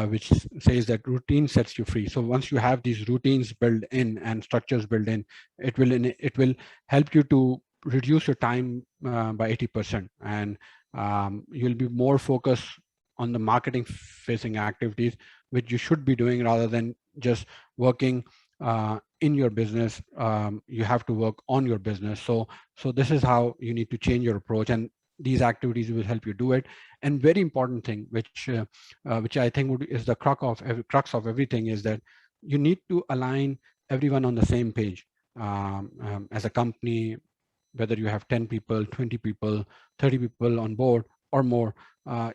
Speaker 2: which says that routine sets you free. So once you have these routines built in and structures built in, it will help you to reduce your time by 80%, and you'll be more focused on the marketing facing activities, which you should be doing rather than just working in your business. You have to work on your business. So this is how you need to change your approach, and these activities will help you do it. And very important thing, which I think is the crux of everything, is that you need to align everyone on the same page. As a company, whether you have 10 people, 20 people, 30 people on board or more,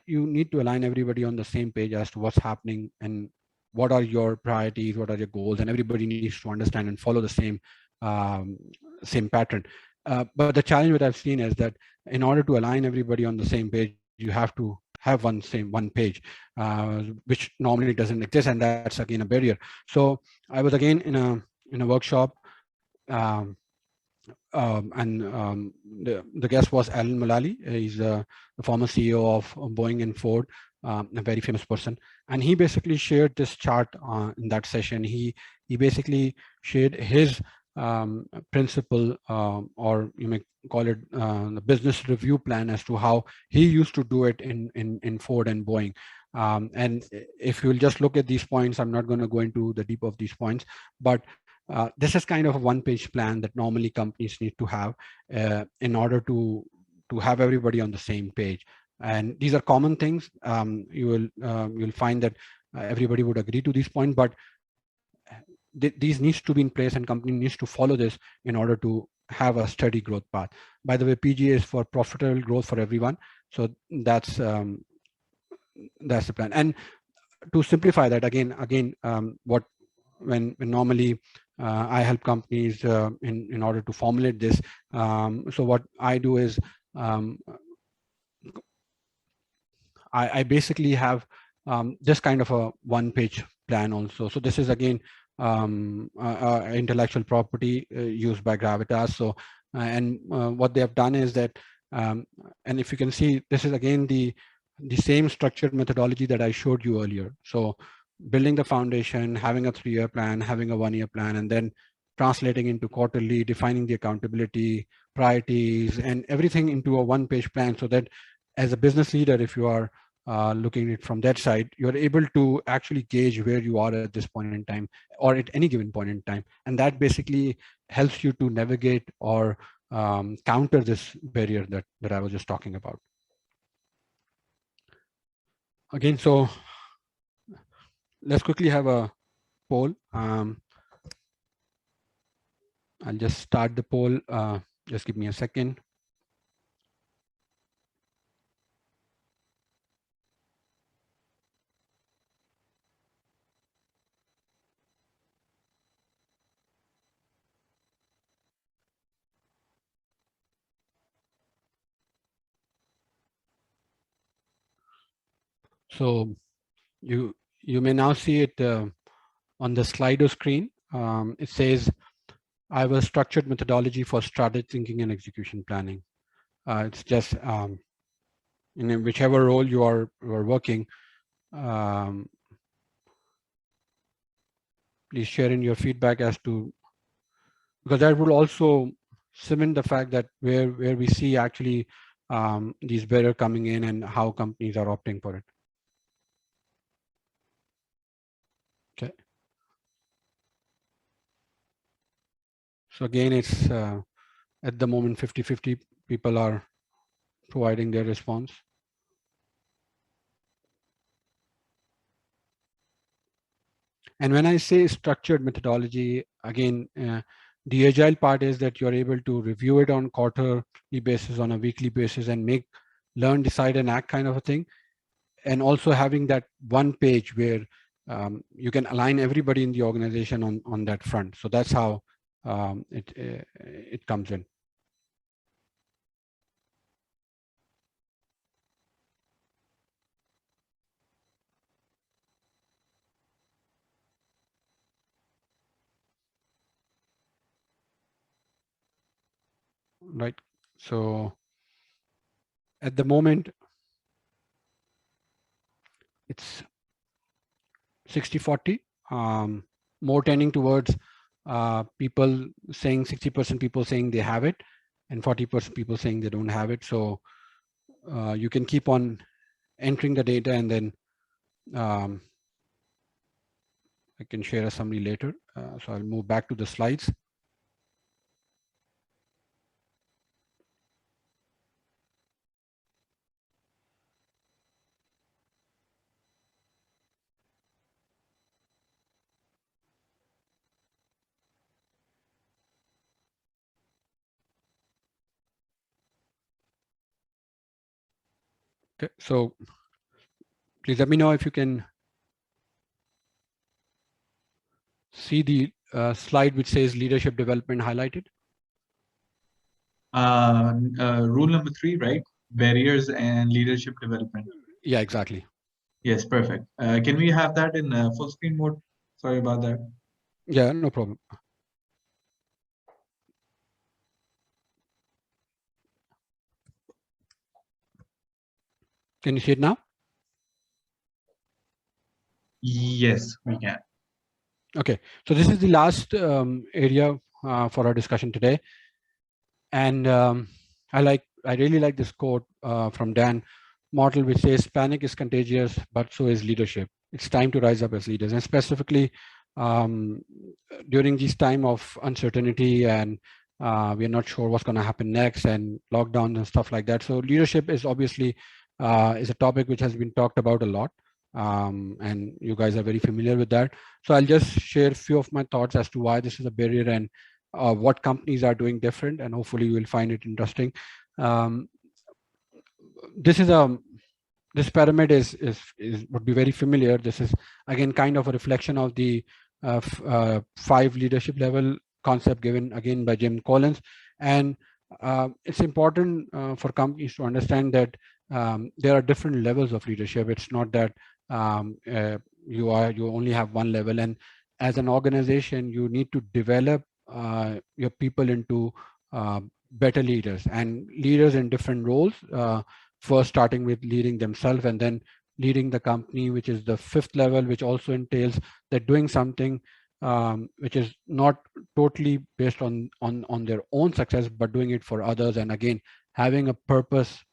Speaker 2: you need to align everybody on the same page as to what's happening and what are your priorities, what are your goals, and everybody needs to understand and follow the um, same pattern. But the challenge that I've seen is that in order to align everybody on the same page, you have to have one page, which normally doesn't exist, and that's again a barrier. So I was again in a workshop, um, and the guest was Alan Mulally. He's the former CEO of Boeing and Ford, a very famous person. And he basically shared this chart in that session. He basically shared his principle, or you may call it the business review plan, as to how he used to do it in Ford and Boeing. And if you'll just look at these points, I'm not going to go into the deep of these points, but this is kind of a one-page plan that normally companies need to have in order to have everybody on the same page. And these are common things. You'll find that everybody would agree to these points, but these needs to be in place, and company needs to follow this in order to have a steady growth path. By the way, PGA is for profitable growth for everyone. So that's the plan. And to simplify that again, what when normally I help companies in order to formulate this. So what I do is um, I basically have this kind of a one-page plan also. So this is again intellectual property used by Gravitas. So and what they have done is that, and if you can see, this is again the same structured methodology that I showed you earlier. So building the foundation, having a 3-year plan, having a 1-year plan, and then translating into quarterly, defining the accountability, priorities, and everything into a one-page plan, so that as a business leader, if you are looking at it from that side, you're able to actually gauge where you are at this point in time or at any given point in time. And that basically helps you to navigate or counter this barrier that I was just talking about. Again, so let's quickly have a poll. I'll just start the poll. Just give me a second. So you may now see it on the Slido screen. It says, I have a structured methodology for strategic thinking and execution planning. It's just in whichever role you are working, please share in your feedback as to, because that will also cement the fact that where we see actually these barriers coming in and how companies are opting for it. Okay. So again, it's at the moment 50-50 people are providing their response. And when I say structured methodology, again, the agile part is that you're able to review it on quarterly basis, on a weekly basis, and make, learn, decide, and act kind of a thing. And also having that one page where you can align everybody in the organization on that front. So that's how it comes in. Right. So at the moment, it's 60-40, more tending towards people saying 60% people saying they have it and 40% people saying they don't have it. So you can keep on entering the data, and then I can share a summary later. So I'll move back to the slides. Okay, so please let me know if you can see the slide which says leadership development highlighted.
Speaker 1: Rule number 3, right? Barriers and leadership development.
Speaker 2: Yeah, exactly.
Speaker 1: Yes, perfect. Can we have that in full screen mode? Sorry about that.
Speaker 2: Yeah, no problem. Can you see it now?
Speaker 1: Yes, we can.
Speaker 2: Okay, so this is the last area for our discussion today. And I really like this quote from Dan Mortal, which says, "Panic is contagious, but so is leadership. It's time to rise up as leaders." And specifically during this time of uncertainty, and we're not sure what's going to happen next, and lockdowns and stuff like that. So leadership is obviously is a topic which has been talked about a lot. And you guys are very familiar with that. So I'll just share a few of my thoughts as to why this is a barrier, and what companies are doing different, and hopefully you will find it interesting. This pyramid is would be very familiar. This is again kind of a reflection of the 5 leadership level concept given again by Jim Collins. And it's important for companies to understand that there are different levels of leadership. It's not that you only have one level, and as an organization you need to develop your people into better leaders, and leaders in different roles, first starting with leading themselves and then leading the company, which is the 5th level, which also entails that doing something which is not totally based on their own success, but doing it for others, and again having a purpose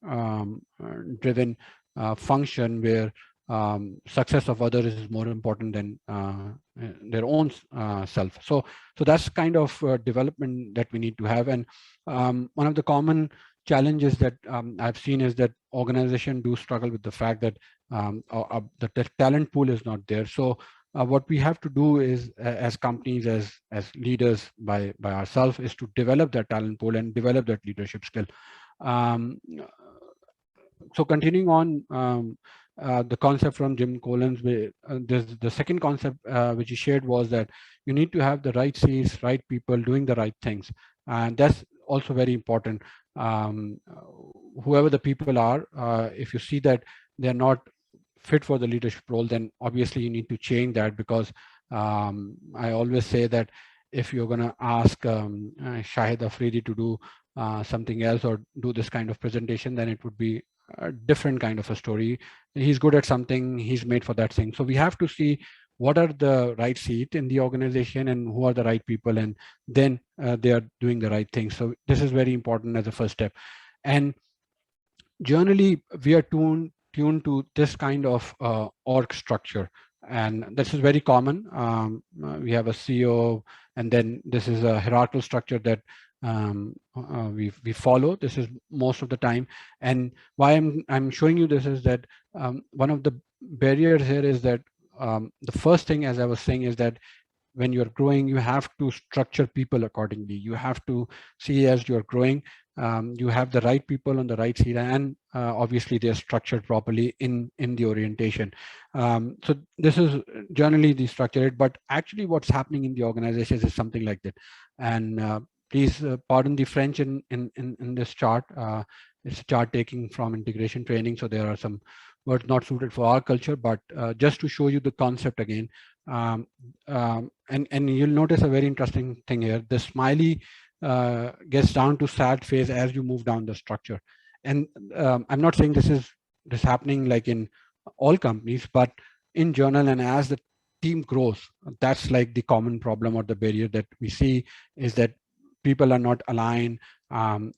Speaker 2: driven function where success of others is more important than their own self. So that's kind of development that we need to have. And one of the common challenges that I've seen is that organizations do struggle with the fact that the talent pool is not there. So what we have to do is, as companies, as leaders by ourselves, is to develop that talent pool and develop that leadership skill. So continuing on, the concept from Jim Collins, the second concept which he shared was that you need to have the right seats, right people doing the right things, and that's also very important. Whoever the people are, if you see that they're not fit for the leadership role, then obviously you need to change that, because I always say that if you're going to ask Shahid Afridi to do something else or do this kind of presentation, then it would be a different kind of a story. He's good at something, he's made for that thing. So we have to see what are the right seat in the organization and who are the right people, and then they are doing the right thing. So this is very important as a first step. And generally we are tuned to this kind of org structure, and this is very common. We have a CEO, and then this is a hierarchical structure that we follow. This is most of the time. And why I'm showing you this is that one of the barriers here is that the first thing, as I was saying, is that when you're growing, you have to structure people accordingly. You have to see, as you're growing, you have the right people on the right seat, and obviously they're structured properly in the orientation. So this is generally the structure, but actually what's happening in the organizations is something like that. And please pardon the French in this chart. It's a chart taking from integration training, so there are some words not suited for our culture, but just to show you the concept again. And you'll notice a very interesting thing here. The smiley gets down to sad phase as you move down the structure. And I'm not saying this happening like in all companies, but in general, and as the team grows, that's like the common problem or the barrier that we see, is that people are not aligned,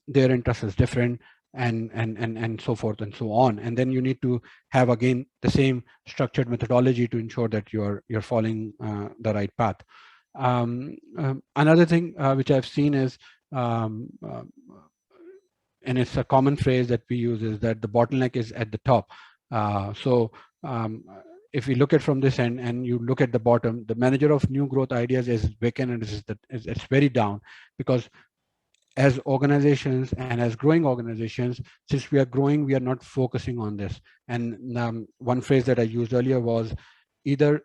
Speaker 2: their interest is different, and so forth and so on. And then you need to have again the same structured methodology to ensure that you're following the right path. Another thing which I've seen is, um, uh, and it's a common phrase that we use, is that the bottleneck is at the top. So if we look at from this end and you look at the bottom, the manager of new growth ideas is vacant, and it's very down, because as organizations and as growing organizations, since we are growing, we are not focusing on this. And one phrase that I used earlier was either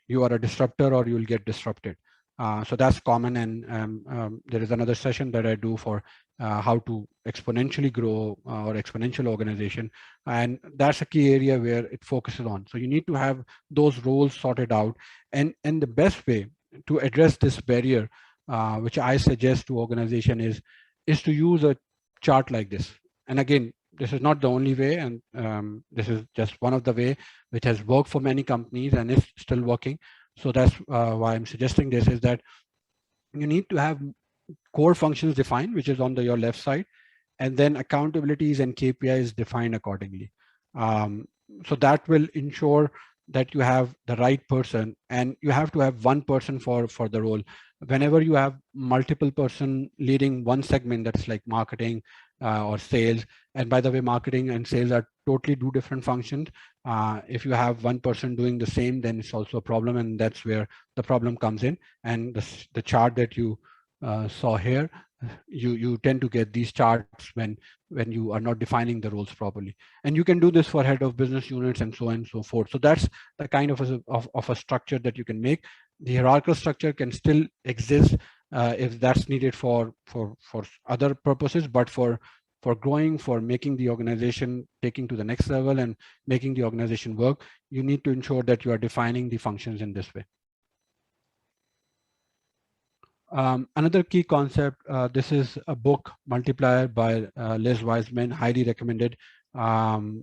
Speaker 2: you are a disruptor or you will get disrupted. So that's common. And there is another session that I do for how to exponentially grow or exponential organization. And that's a key area where it focuses on. So you need to have those roles sorted out. And the best way to address this barrier, which I suggest to organization, is to use a chart like this. And again, this is not the only way, and this is just one of the way which has worked for many companies and is still working. So that's why I'm suggesting this, is that you need to have core functions defined, which is on your left side, and then accountabilities and KPIs defined accordingly. So that will ensure that you have the right person, and you have to have one person for the role. Whenever you have multiple person leading one segment, that's like marketing or sales, and by the way, marketing and sales are totally two different functions. If you have one person doing the same, then it's also a problem, and that's where the problem comes in. And the chart that you saw here, you tend to get these charts when you are not defining the roles properly. And you can do this for head of business units and so on and so forth. So that's the kind of a structure that you can make. The hierarchical structure can still exist if that's needed for other purposes, but for growing, for making the organization taking to the next level and making the organization work, you need to ensure that you are defining the functions in this way. Another key concept, this is a book, Multiplier, by Liz Wiseman, highly recommended. Again,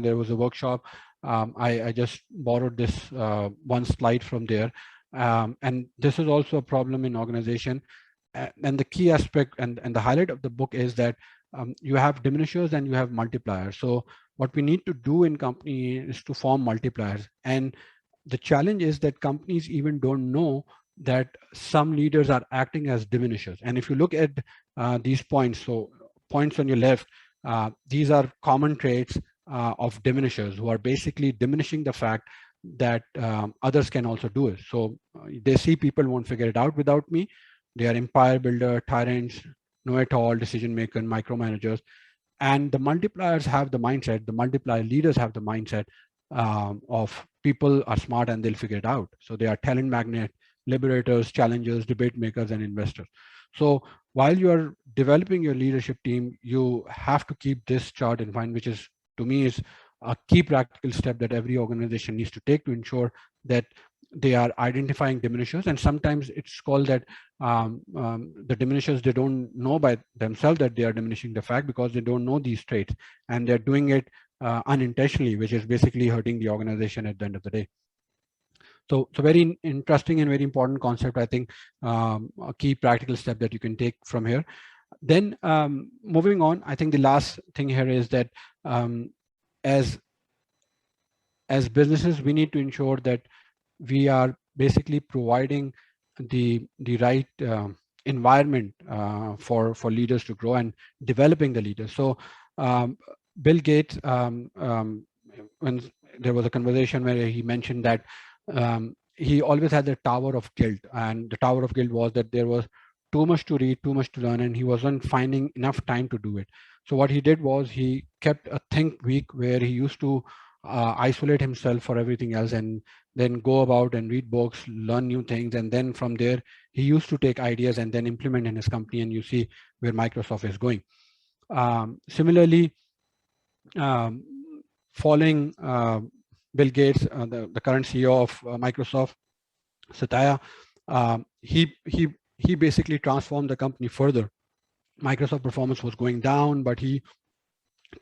Speaker 2: there was a workshop. I just borrowed this one slide from there. And this is also a problem in organization. And the key aspect and the highlight of the book is that you have diminishers and you have multipliers. So what we need to do in company is to form multipliers. And the challenge is that companies even don't know that some leaders are acting as diminishers. And if you look at these points, so points on your left, these are common traits of diminishers, who are basically diminishing the fact that others can also do it. So they see people won't figure it out without me. They are empire builder, tyrants, know-it-all, decision maker, micromanagers. And the multipliers have the mindset, the multiplier leaders have the mindset of people are smart and they'll figure it out. So they are talent magnet, liberators, challengers, debate makers, and investors. So while you are developing your leadership team, you have to keep this chart in mind, which is, to me, is a key practical step that every organization needs to take to ensure that they are identifying diminishers. And sometimes it's called that the diminishers, they don't know by themselves that they are diminishing the fact, because they don't know these traits and they're doing it unintentionally, which is basically hurting the organization at the end of the day. So very interesting and very important concept, I think, a key practical step that you can take from here. Then moving on, I think the last thing here is that as businesses, we need to ensure that we are basically providing the right environment for leaders to grow and developing the leaders. So Bill Gates, when there was a conversation where he mentioned that he always had the tower of guilt, and the tower of guilt was that there was too much to read, too much to learn, and he wasn't finding enough time to do it. So what he did was he kept a think week where he used to isolate himself for everything else, and then go about and read books, learn new things, and then from there he used to take ideas and then implement in his company, and you see where Microsoft is going. Similarly, following Bill Gates, the current CEO of Microsoft, Satya, he basically transformed the company further Microsoft performance was going down, but he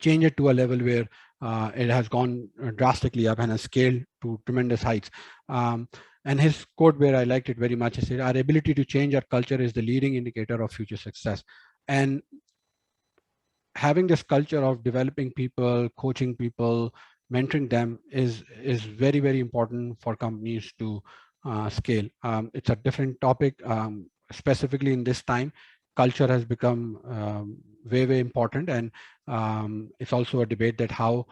Speaker 2: changed it to a level where it has gone drastically up and has scaled to tremendous heights. And his quote, where I liked it very much, he said, "Our ability to change our culture is the leading indicator of future success." And having this culture of developing people, coaching people, mentoring them is very, very important for companies to scale. It's a different topic. Specifically in this time, culture has become very, very important, and it's also a debate that how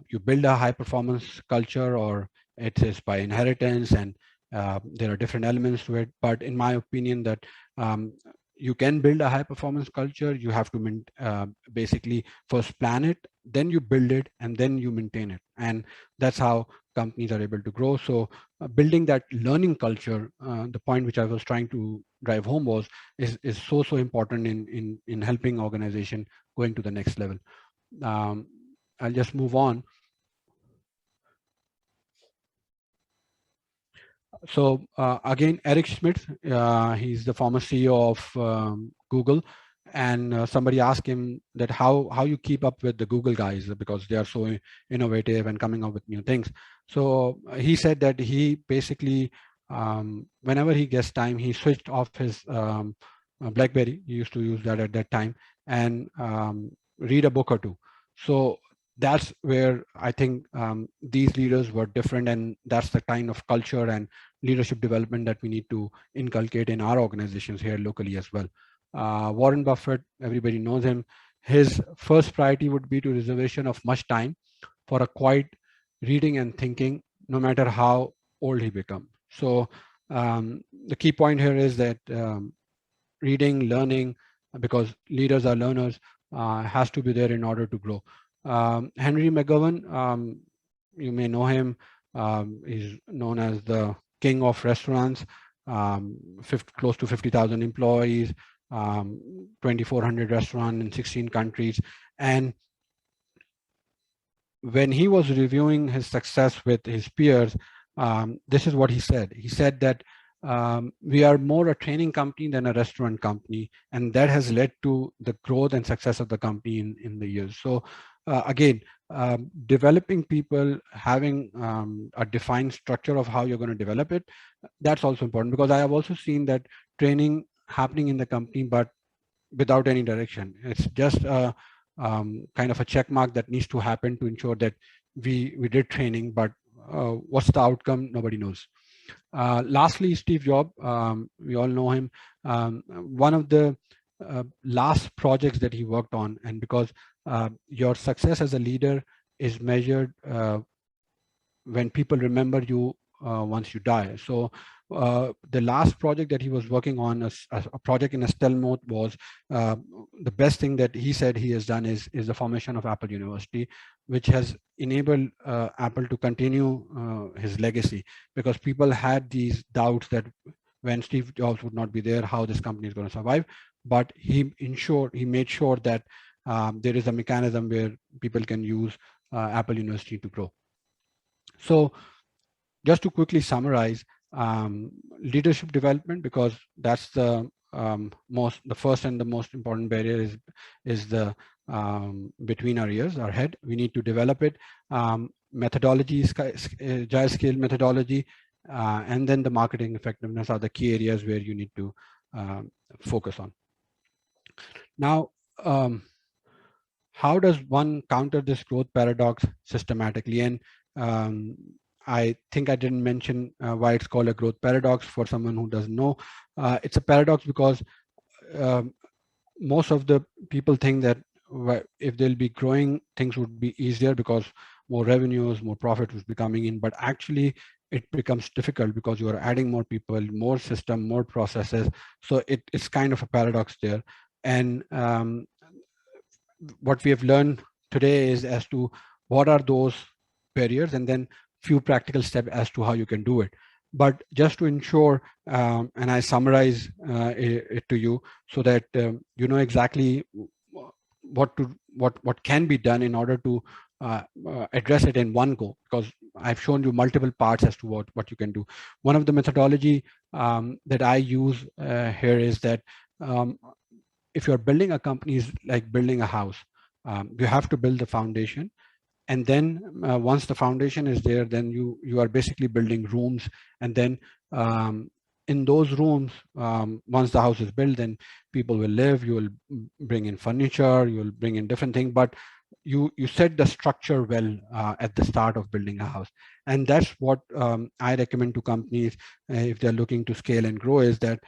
Speaker 2: you build a high performance culture, or it is by inheritance, and there are different elements to it. But in my opinion, that you can build a high performance culture. You have to basically first plan it, then you build it, and then you maintain it. And that's how companies are able to grow. So building that learning culture, the point which I was trying to drive home was, is so important in helping organization going to the next level. I'll just move on. So again, Eric Schmidt, he's the former CEO of Google, and somebody asked him that how you keep up with the Google guys, because they are so innovative and coming up with new things. So he said that he basically, whenever he gets time, he switched off his BlackBerry. He used to use that at that time, and read a book or two. So that's where I think these leaders were different, and that's the kind of culture and leadership development that we need to inculcate in our organizations here locally as well. Warren Buffett, everybody knows him. His first priority would be to reservation of much time for a quiet reading and thinking, no matter how old he becomes. So the key point here is that reading, learning, because leaders are learners, has to be there in order to grow. Henry Mcgovern, you may know him. He's known as the king of restaurants, close to 50,000 employees, 2,400 restaurants in 16 countries. And when he was reviewing his success with his peers, this is what he said. He said that we are more a training company than a restaurant company, and that has led to the growth and success of the company in the years. So again, developing people, having a defined structure of how you're going to develop it, that's also important, because I have also seen that training happening in the company, but without any direction. It's just a kind of a check mark that needs to happen to ensure that we did training, but what's the outcome, nobody knows. Lastly, Steve Jobs, we all know him. One of the last projects that he worked on, and because your success as a leader is measured when people remember you once you die. So the last project that he was working on, a project in Estelle mode, was the best thing that he said he has done is the formation of Apple University, which has enabled Apple to continue his legacy, because people had these doubts that when Steve Jobs would not be there, how this company is going to survive. But he made sure that there is a mechanism where people can use Apple University to grow. So just to quickly summarize, leadership development, because that's the first and the most important barrier is the between our ears, our head. We need to develop it. Methodology, agile scale methodology, and then the marketing effectiveness are the key areas where you need to focus on. Now, how does one counter this growth paradox systematically? And I think I didn't mention why it's called a growth paradox for someone who doesn't know. It's a paradox because most of the people think that if they'll be growing, things would be easier because more revenues, more profit was be coming in. But actually, it becomes difficult because you are adding more people, more system, more processes. So it's kind of a paradox there. And what we have learned today is as to what are those barriers, and then few practical steps as to how you can do it. But just to ensure, and I summarize it to you so that you know exactly what can be done in order to address it in one go, because I've shown you multiple parts as to what you can do. One of the methodology that I use here is that if you're building a company, is like building a house. You have to build the foundation, and then once the foundation is there, then you are basically building rooms, and then in those rooms, once the house is built, then people will live. You will bring in furniture, you will bring in different things, but you set the structure well at the start of building a house. And that's what I recommend to companies if they're looking to scale and grow, is that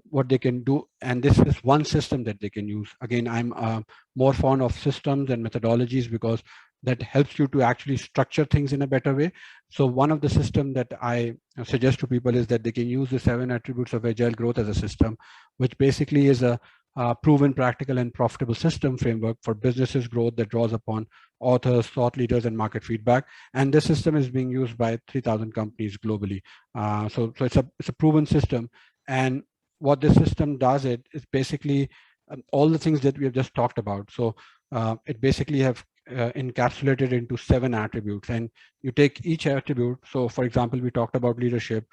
Speaker 2: what they can do, and this is one system that they can use. Again, I'm more fond of systems and methodologies, because that helps you to actually structure things in a better way. So one of the system that I suggest to people is that they can use the 7 attributes of agile growth as a system, which basically is a proven, practical, and profitable system framework for businesses growth that draws upon authors, thought leaders, and market feedback. And this system is being used by 3,000 companies globally. So it's a proven system. And what this system does, it is basically all the things that we have just talked about. So it basically have encapsulated into 7 attributes, and you take each attribute. So for example, we talked about leadership,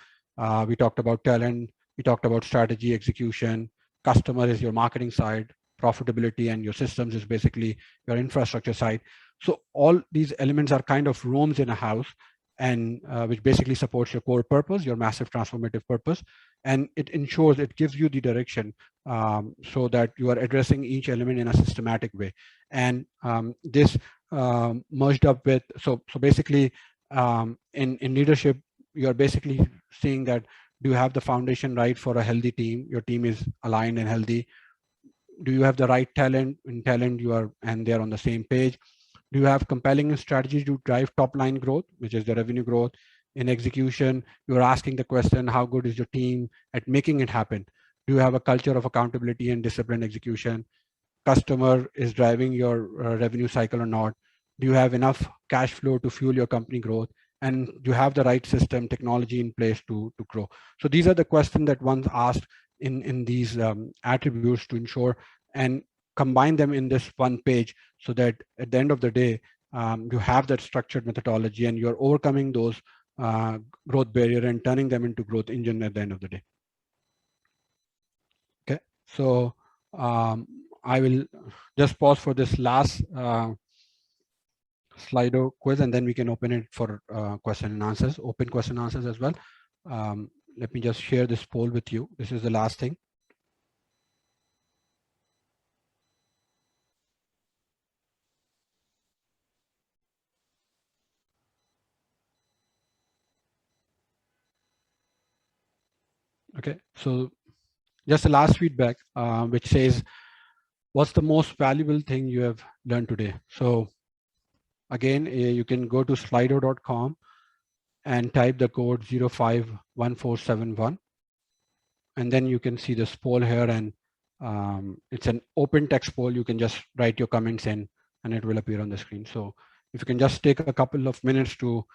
Speaker 2: we talked about talent, we talked about strategy, execution, customer is your marketing side, profitability, and your systems is basically your infrastructure side. So all these elements are kind of rooms in a house, and which basically supports your core purpose, your massive transformative purpose, and it ensures, it gives you the direction, so that you are addressing each element in a systematic way. And this merged up with, so basically in leadership, you're basically seeing that, do you have the foundation right for a healthy team? Your team is aligned and healthy. Do you have the right talent? In talent, you are, and they're on the same page. Do you have compelling strategy to drive top line growth, which is the revenue growth? In execution, you're asking the question, how good is your team at making it happen? Do you have a culture of accountability and disciplined execution? Customer is driving your revenue cycle or not? Do you have enough cash flow to fuel your company growth? And do you have the right system, technology in place to grow? So these are the questions that one's asked in these attributes to ensure, and combine them in this one page, so that at the end of the day, you have that structured methodology, and you're overcoming those growth barrier and turning them into growth engine at the end of the day. Okay, so I will just pause for this last Slido quiz, and then we can open it for question and answers, open question and answers as well. Let me just share this poll with you. This is the last thing. Okay, so just the last feedback, which says, what's the most valuable thing you have learned today? So again, you can go to slido.com and type the code 051471, and then you can see this poll here, and it's an open text poll. You can just write your comments in, and it will appear on the screen. So if you can just take a couple of minutes to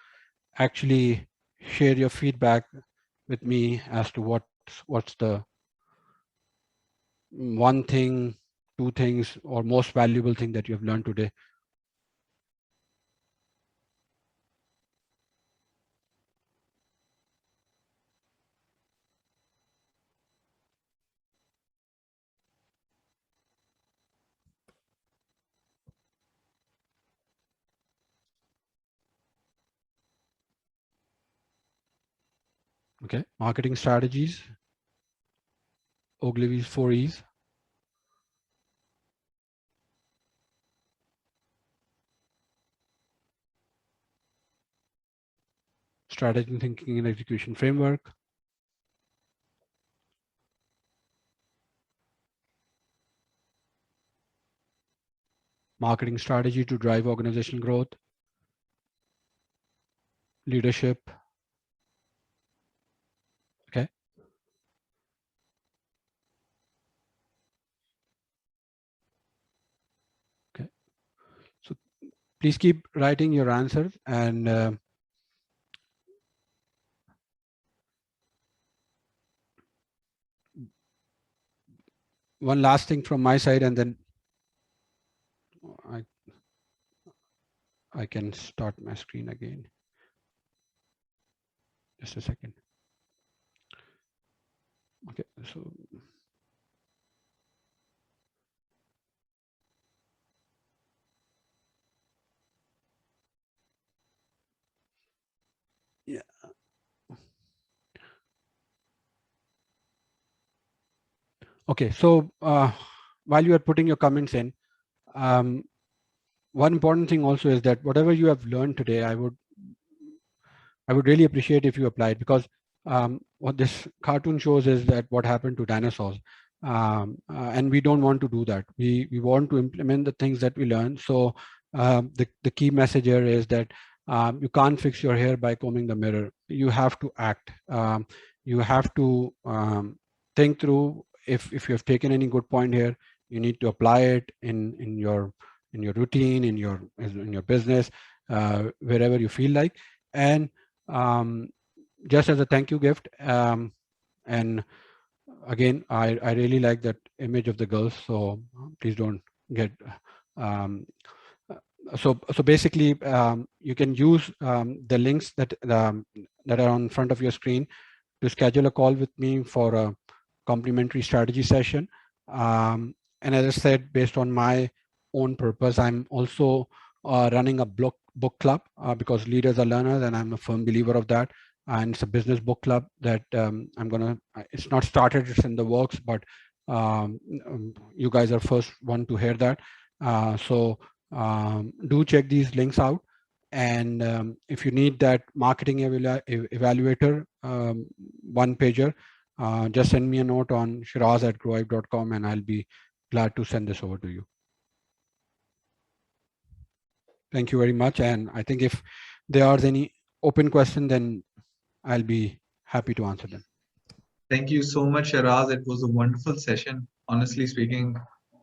Speaker 2: actually share your feedback with me as to what's the one thing, two things, or most valuable thing that you have learned today. Okay, marketing strategies, Ogilvy's 4 E's. Strategy thinking and execution framework. Marketing strategy to drive organizational growth. Leadership. Okay. Okay. So please keep writing your answers, and one last thing from my side, and then I can start my screen again. Just a second. Okay, so Okay, so while you are putting your comments in, um, one important thing also is that whatever you have learned today, I would really appreciate if you applied, because what this cartoon shows is that what happened to dinosaurs, and we don't want to do that. We want to implement the things that we learn. So the key message here is that you can't fix your hair by combing the mirror. You have to act. You have to think through if you have taken any good point here. You need to apply it in your routine, in your business, wherever you feel like. And um, just as a thank you gift, and again, I really like that image of the girls, so please don't get um, so basically you can use the links that are on front of your screen to schedule a call with me for a complimentary strategy session. And as I said, based on my own purpose, I'm also running a book club because leaders are learners, and I'm a firm believer of that. And it's a business book club that it's not started, it's in the works, but you guys are first one to hear that. So do check these links out. And if you need that marketing evaluator one pager, just send me a note on shiraz@growive.com, and I'll be glad to send this over to you. Thank you very much. And I think if there are any open questions, then I'll be happy to answer them.
Speaker 1: Thank you so much, Shiraz. It was a wonderful session. Honestly speaking,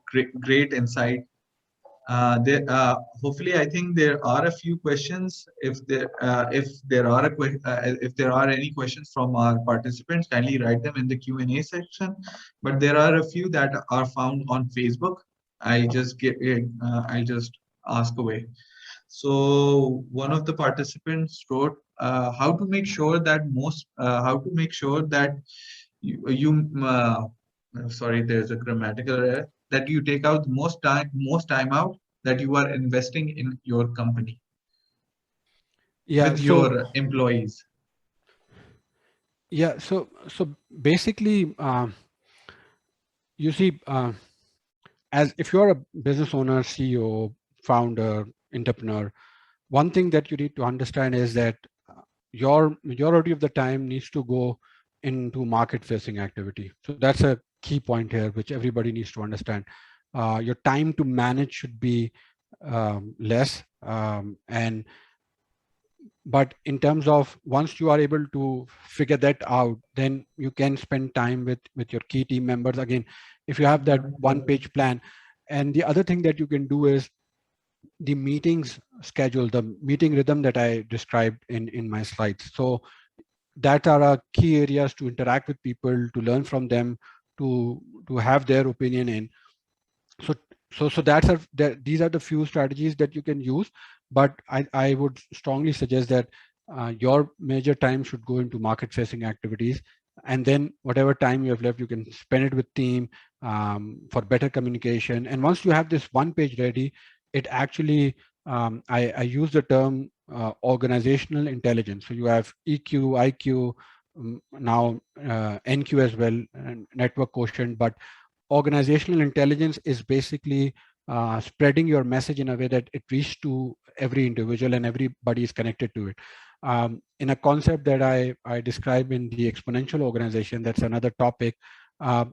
Speaker 1: great insight. Hopefully, I think there are a few questions. If there are any questions from our participants, kindly write them in the Q&A section. But there are a few that are found on Facebook. I'll just ask away. So one of the participants wrote, how to make sure that sorry, there's a grammatical error, that you take out most time out that you are investing in your company with your employees.
Speaker 2: Yeah, so basically, you see, as if you're a business owner, CEO, founder, entrepreneur, one thing that you need to understand is that your majority of the time needs to go into market facing activity. So that's a key point here, which everybody needs to understand. Your time to manage should be less, but in terms of once you are able to figure that out, then you can spend time with your key team members. Again, if you have that one page plan. And the other thing that you can do is the meetings schedule, the meeting rhythm that I described in my slides. So that are key areas to interact with people, to learn from them, to have their opinion in. So these are the few strategies that you can use, but I would strongly suggest that your major time should go into market facing activities, and then whatever time you have left, you can spend it with team for better communication. And once you have this one page ready, it actually I use the term organizational intelligence. So you have EQ, IQ, now NQ as well, and network quotient. But organizational intelligence is basically spreading your message in a way that it reaches to every individual and everybody is connected to it. In a concept that I describe in the exponential organization, that's another topic. The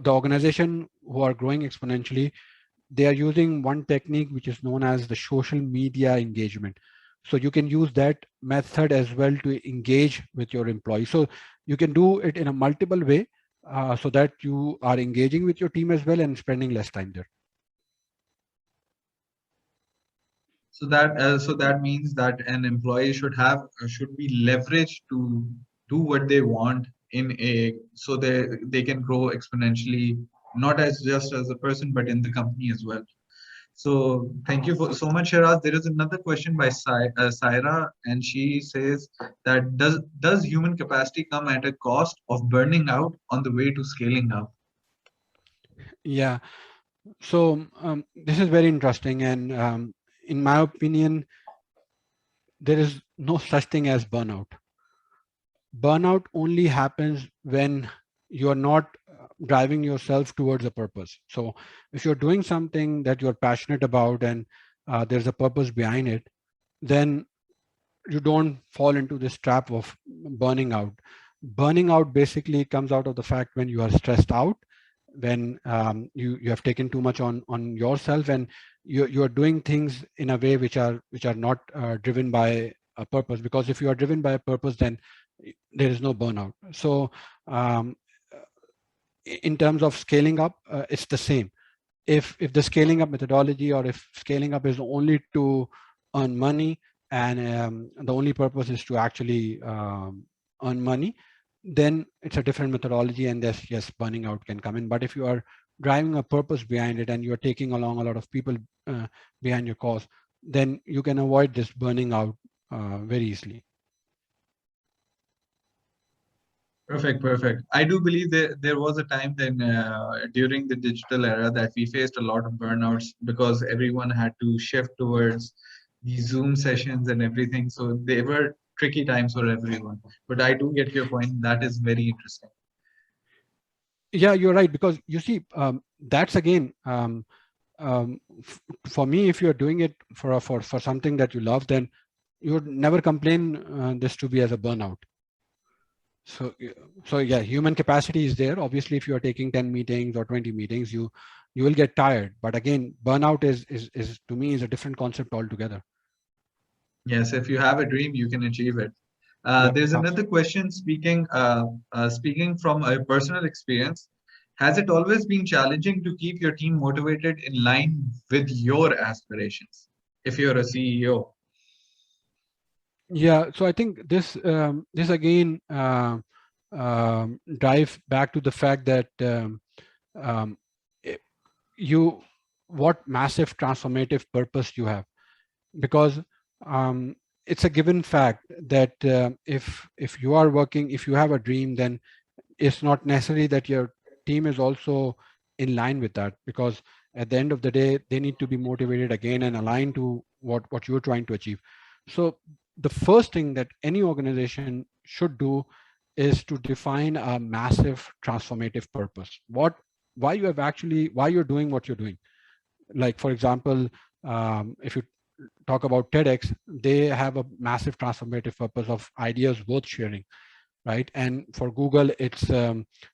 Speaker 2: organization who are growing exponentially, they are using one technique which is known as the social media engagement. So you can use that method as well to engage with your employees. So you can do it in a multiple way so that you are engaging with your team as well and spending less time there.
Speaker 1: So that means that an employee should be leveraged to do what they want so they can grow exponentially, not as just as a person, but in the company as well. So thank you so much, Shiraz. There is another question by Saira, and she says that does human capacity come at a cost of burning out on the way to scaling up?
Speaker 2: Yeah. So this is very interesting, and in my opinion, there is no such thing as burnout. Burnout only happens when you are not driving yourself towards a purpose. So if you're doing something that you're passionate about and there's a purpose behind it, then you don't fall into this trap of burning out. Burning out basically comes out of the fact when you are stressed out, when you have taken too much on yourself, and you are doing things in a way which are not driven by a purpose. Because if you are driven by a purpose, then there is no burnout. So um, in terms of scaling up, it's the same. If the scaling up methodology, or if scaling up is only to earn money, and the only purpose is to actually earn money, then it's a different methodology, and yes, burning out can come in. But if you are driving a purpose behind it, and you're taking along a lot of people behind your cause, then you can avoid this burning out very easily.
Speaker 1: Perfect, perfect. I do believe there was a time then during the digital era that we faced a lot of burnouts because everyone had to shift towards these Zoom sessions and everything. So they were tricky times for everyone. But I do get your point. That is very interesting.
Speaker 2: Yeah, you're right, because you see, that's again, for me, if you're doing it for something that you love, then you would never complain this to be as a burnout. So, so yeah, human capacity is there. Obviously, if you are taking 10 meetings or 20 meetings, you will get tired. But again, burnout is to me is a different concept altogether.
Speaker 1: Yes, if you have a dream, you can achieve it.
Speaker 2: Yeah.
Speaker 1: There's another question. Speaking from a personal experience, has it always been challenging to keep your team motivated in line with your aspirations? If you're a CEO.
Speaker 2: Yeah. So I think this again drive back to the fact that um, i- you what massive transformative purpose you have. Because um, it's a given fact that if you are working, if you have a dream, then it's not necessary that your team is also in line with that, because at the end of the day they need to be motivated again and aligned to what you're trying to achieve. So the first thing that any organization should do is to define a massive transformative purpose. Why you have actually, why you're doing what you're doing. Like, for example, if you talk about TEDx, they have a massive transformative purpose of ideas worth sharing, right? And for Google, it's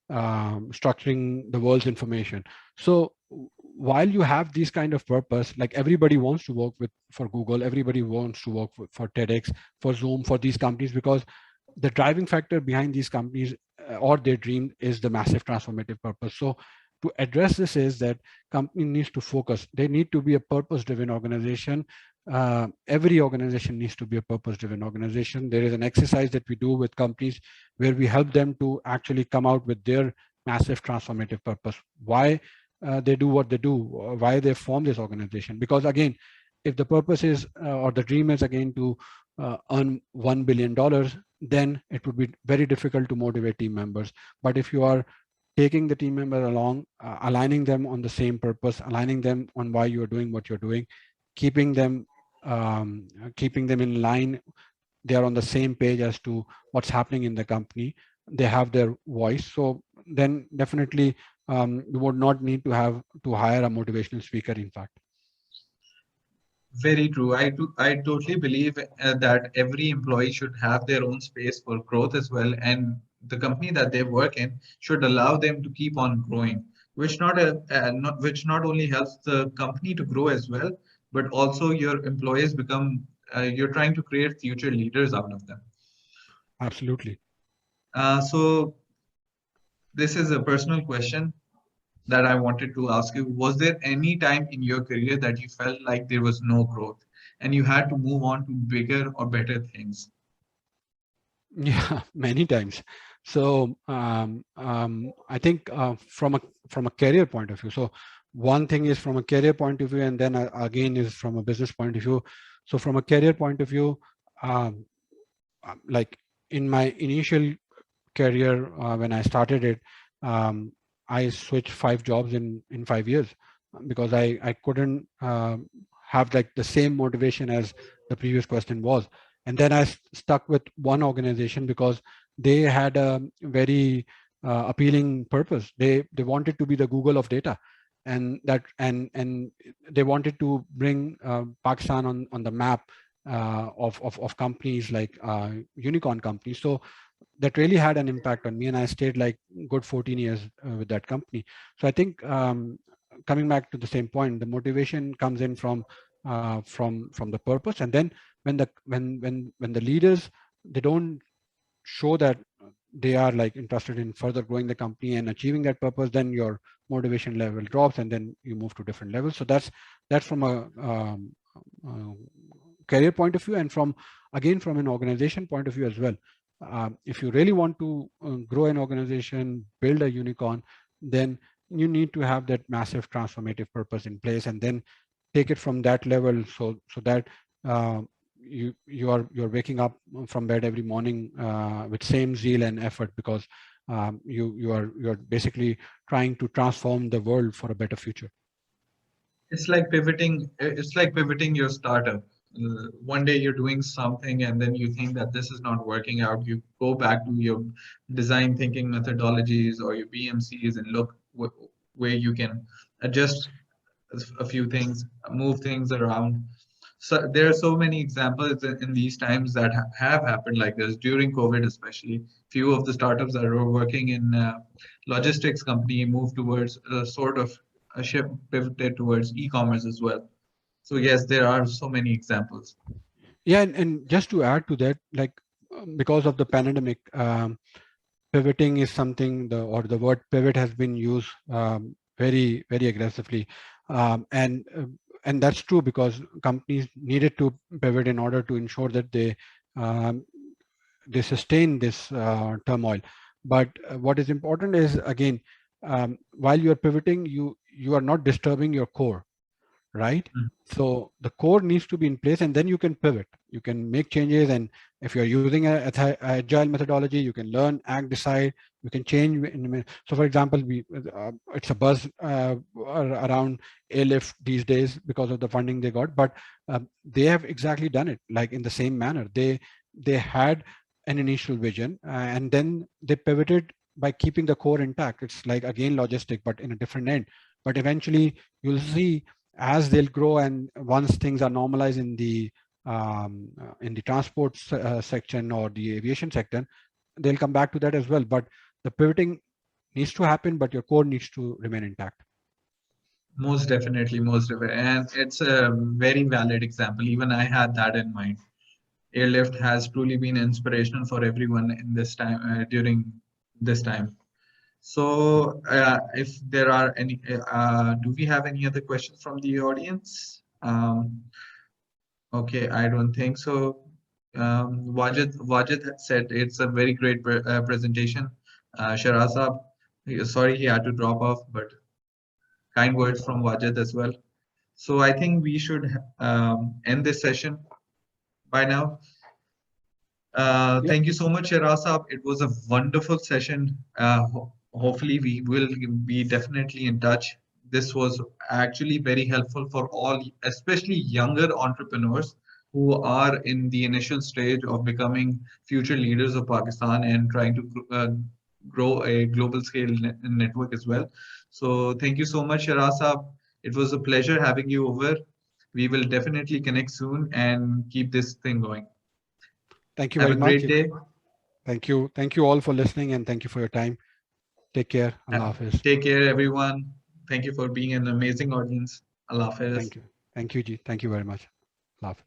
Speaker 2: structuring the world's information. So while you have these kind of purpose, like everybody wants to work with for Google, everybody wants to work for TEDx, for Zoom, for these companies, because the driving factor behind these companies or their dream is the massive transformative purpose. So to address this is that company needs to focus. They need to be a purpose-driven organization. Every organization needs to be a purpose-driven organization. There is an exercise that we do with companies where we help them to actually come out with their massive transformative purpose. Why they do what they do, why they form this organization. Because again, if the purpose is or the dream is again to earn $1 billion, then it would be very difficult to motivate team members. But if you are taking the team member along, aligning them on the same purpose, aligning them on why you're doing what you're doing, keeping them in line, they are on the same page as to what's happening in the company, they have their voice. So then definitely you would not need to have to hire a motivational speaker, in fact.
Speaker 1: Very true. I totally believe that every employee should have their own space for growth as well, and the company that they work in should allow them to keep on growing, which not only helps the company to grow as well, but also your employees become you're trying to create future leaders out of them.
Speaker 2: Absolutely.
Speaker 1: So this is a personal question that I wanted to ask you. Was there any time in your career that you felt like there was no growth and you had to move on to bigger or better things?
Speaker 2: Yeah, many times. So I think from a career point of view. So one thing is from a career point of view, and then again is from a business point of view. So from a career point of view, um, like in my initial career when I started it, I switched 5 jobs in 5 years because I couldn't have like the same motivation as the previous question was. And then I stuck with one organization because they had a very appealing purpose. They wanted to be the Google of data, and they wanted to bring Pakistan on the map of companies like unicorn companies. So that really had an impact on me, and I stayed like good 14 years with that company. So I think coming back to the same point, the motivation comes in from the purpose, and then when the leaders, they don't show that they are like interested in further growing the company and achieving that purpose, then your motivation level drops, and then you move to different levels. So that's from a uh, career point of view, and from an organization point of view as well. If you really want to grow an organization, build a unicorn, then you need to have that massive transformative purpose in place, and then take it from that level, so that uh, you're waking up from bed every morning with same zeal and effort, because you're basically trying to transform the world for a better future.
Speaker 1: It's like pivoting. It's like pivoting your startup. One day you're doing something, and then you think that this is not working out. You go back to your design thinking methodologies or your BMCs and look where you can adjust a few things, move things around. So there are so many examples in these times that have happened like this during COVID, especially. Few of the startups that were working in logistics company moved towards a sort of a shift pivoted towards e-commerce as well. So yes, there are so many examples.
Speaker 2: Yeah, and just to add to that, like because of the pandemic, pivoting is something, the word pivot has been used very, very aggressively, and that's true, because companies needed to pivot in order to ensure that um, they sustain this turmoil. But what is important is, again, while you are pivoting, you are not disturbing your core, right?
Speaker 1: Mm.
Speaker 2: So the core needs to be in place, and then you can pivot. You can make changes, and if you're using a agile methodology, you can learn, act, decide. You can change. So, for example, it's a buzz around Airlift these days because of the funding they got, but they have exactly done it like in the same manner. They had an initial vision, and then they pivoted by keeping the core intact. It's like again logistic, but in a different end. But eventually, you'll see as they'll grow, and once things are normalized in the transport section or the aviation sector, they'll come back to that as well. But the pivoting needs to happen, but your core needs to remain intact.
Speaker 1: Most definitely, most definitely. And it's a very valid example. Even I had that in mind. Airlift has truly been inspirational for everyone in this time during this time. So, if there are any, do we have any other questions from the audience? Okay, I don't think so. Wajid had said it's a very great presentation. Shiraz Saab, sorry he had to drop off, but kind words from Wajid as well. So I think we should end this session by now.
Speaker 2: Yep.
Speaker 1: Thank you so much, Shiraz Saab. It was a wonderful session. Hopefully, we will be definitely in touch. This was actually very helpful for all, especially younger entrepreneurs who are in the initial stage of becoming future leaders of Pakistan and trying to grow a global scale network as well. So, thank you so much, Shiraz Saab. It was a pleasure having you over. We will definitely connect soon and keep this thing going.
Speaker 2: Thank you
Speaker 1: Have
Speaker 2: very
Speaker 1: a
Speaker 2: much.
Speaker 1: great day.
Speaker 2: Thank you all for listening, and thank you for your time. Take care. Allah Hafiz.
Speaker 1: Take care, everyone. Thank you for being an amazing audience. Allah Hafiz.
Speaker 2: Thank you. Thank you, Ji. Thank you very much. Allah Hafiz.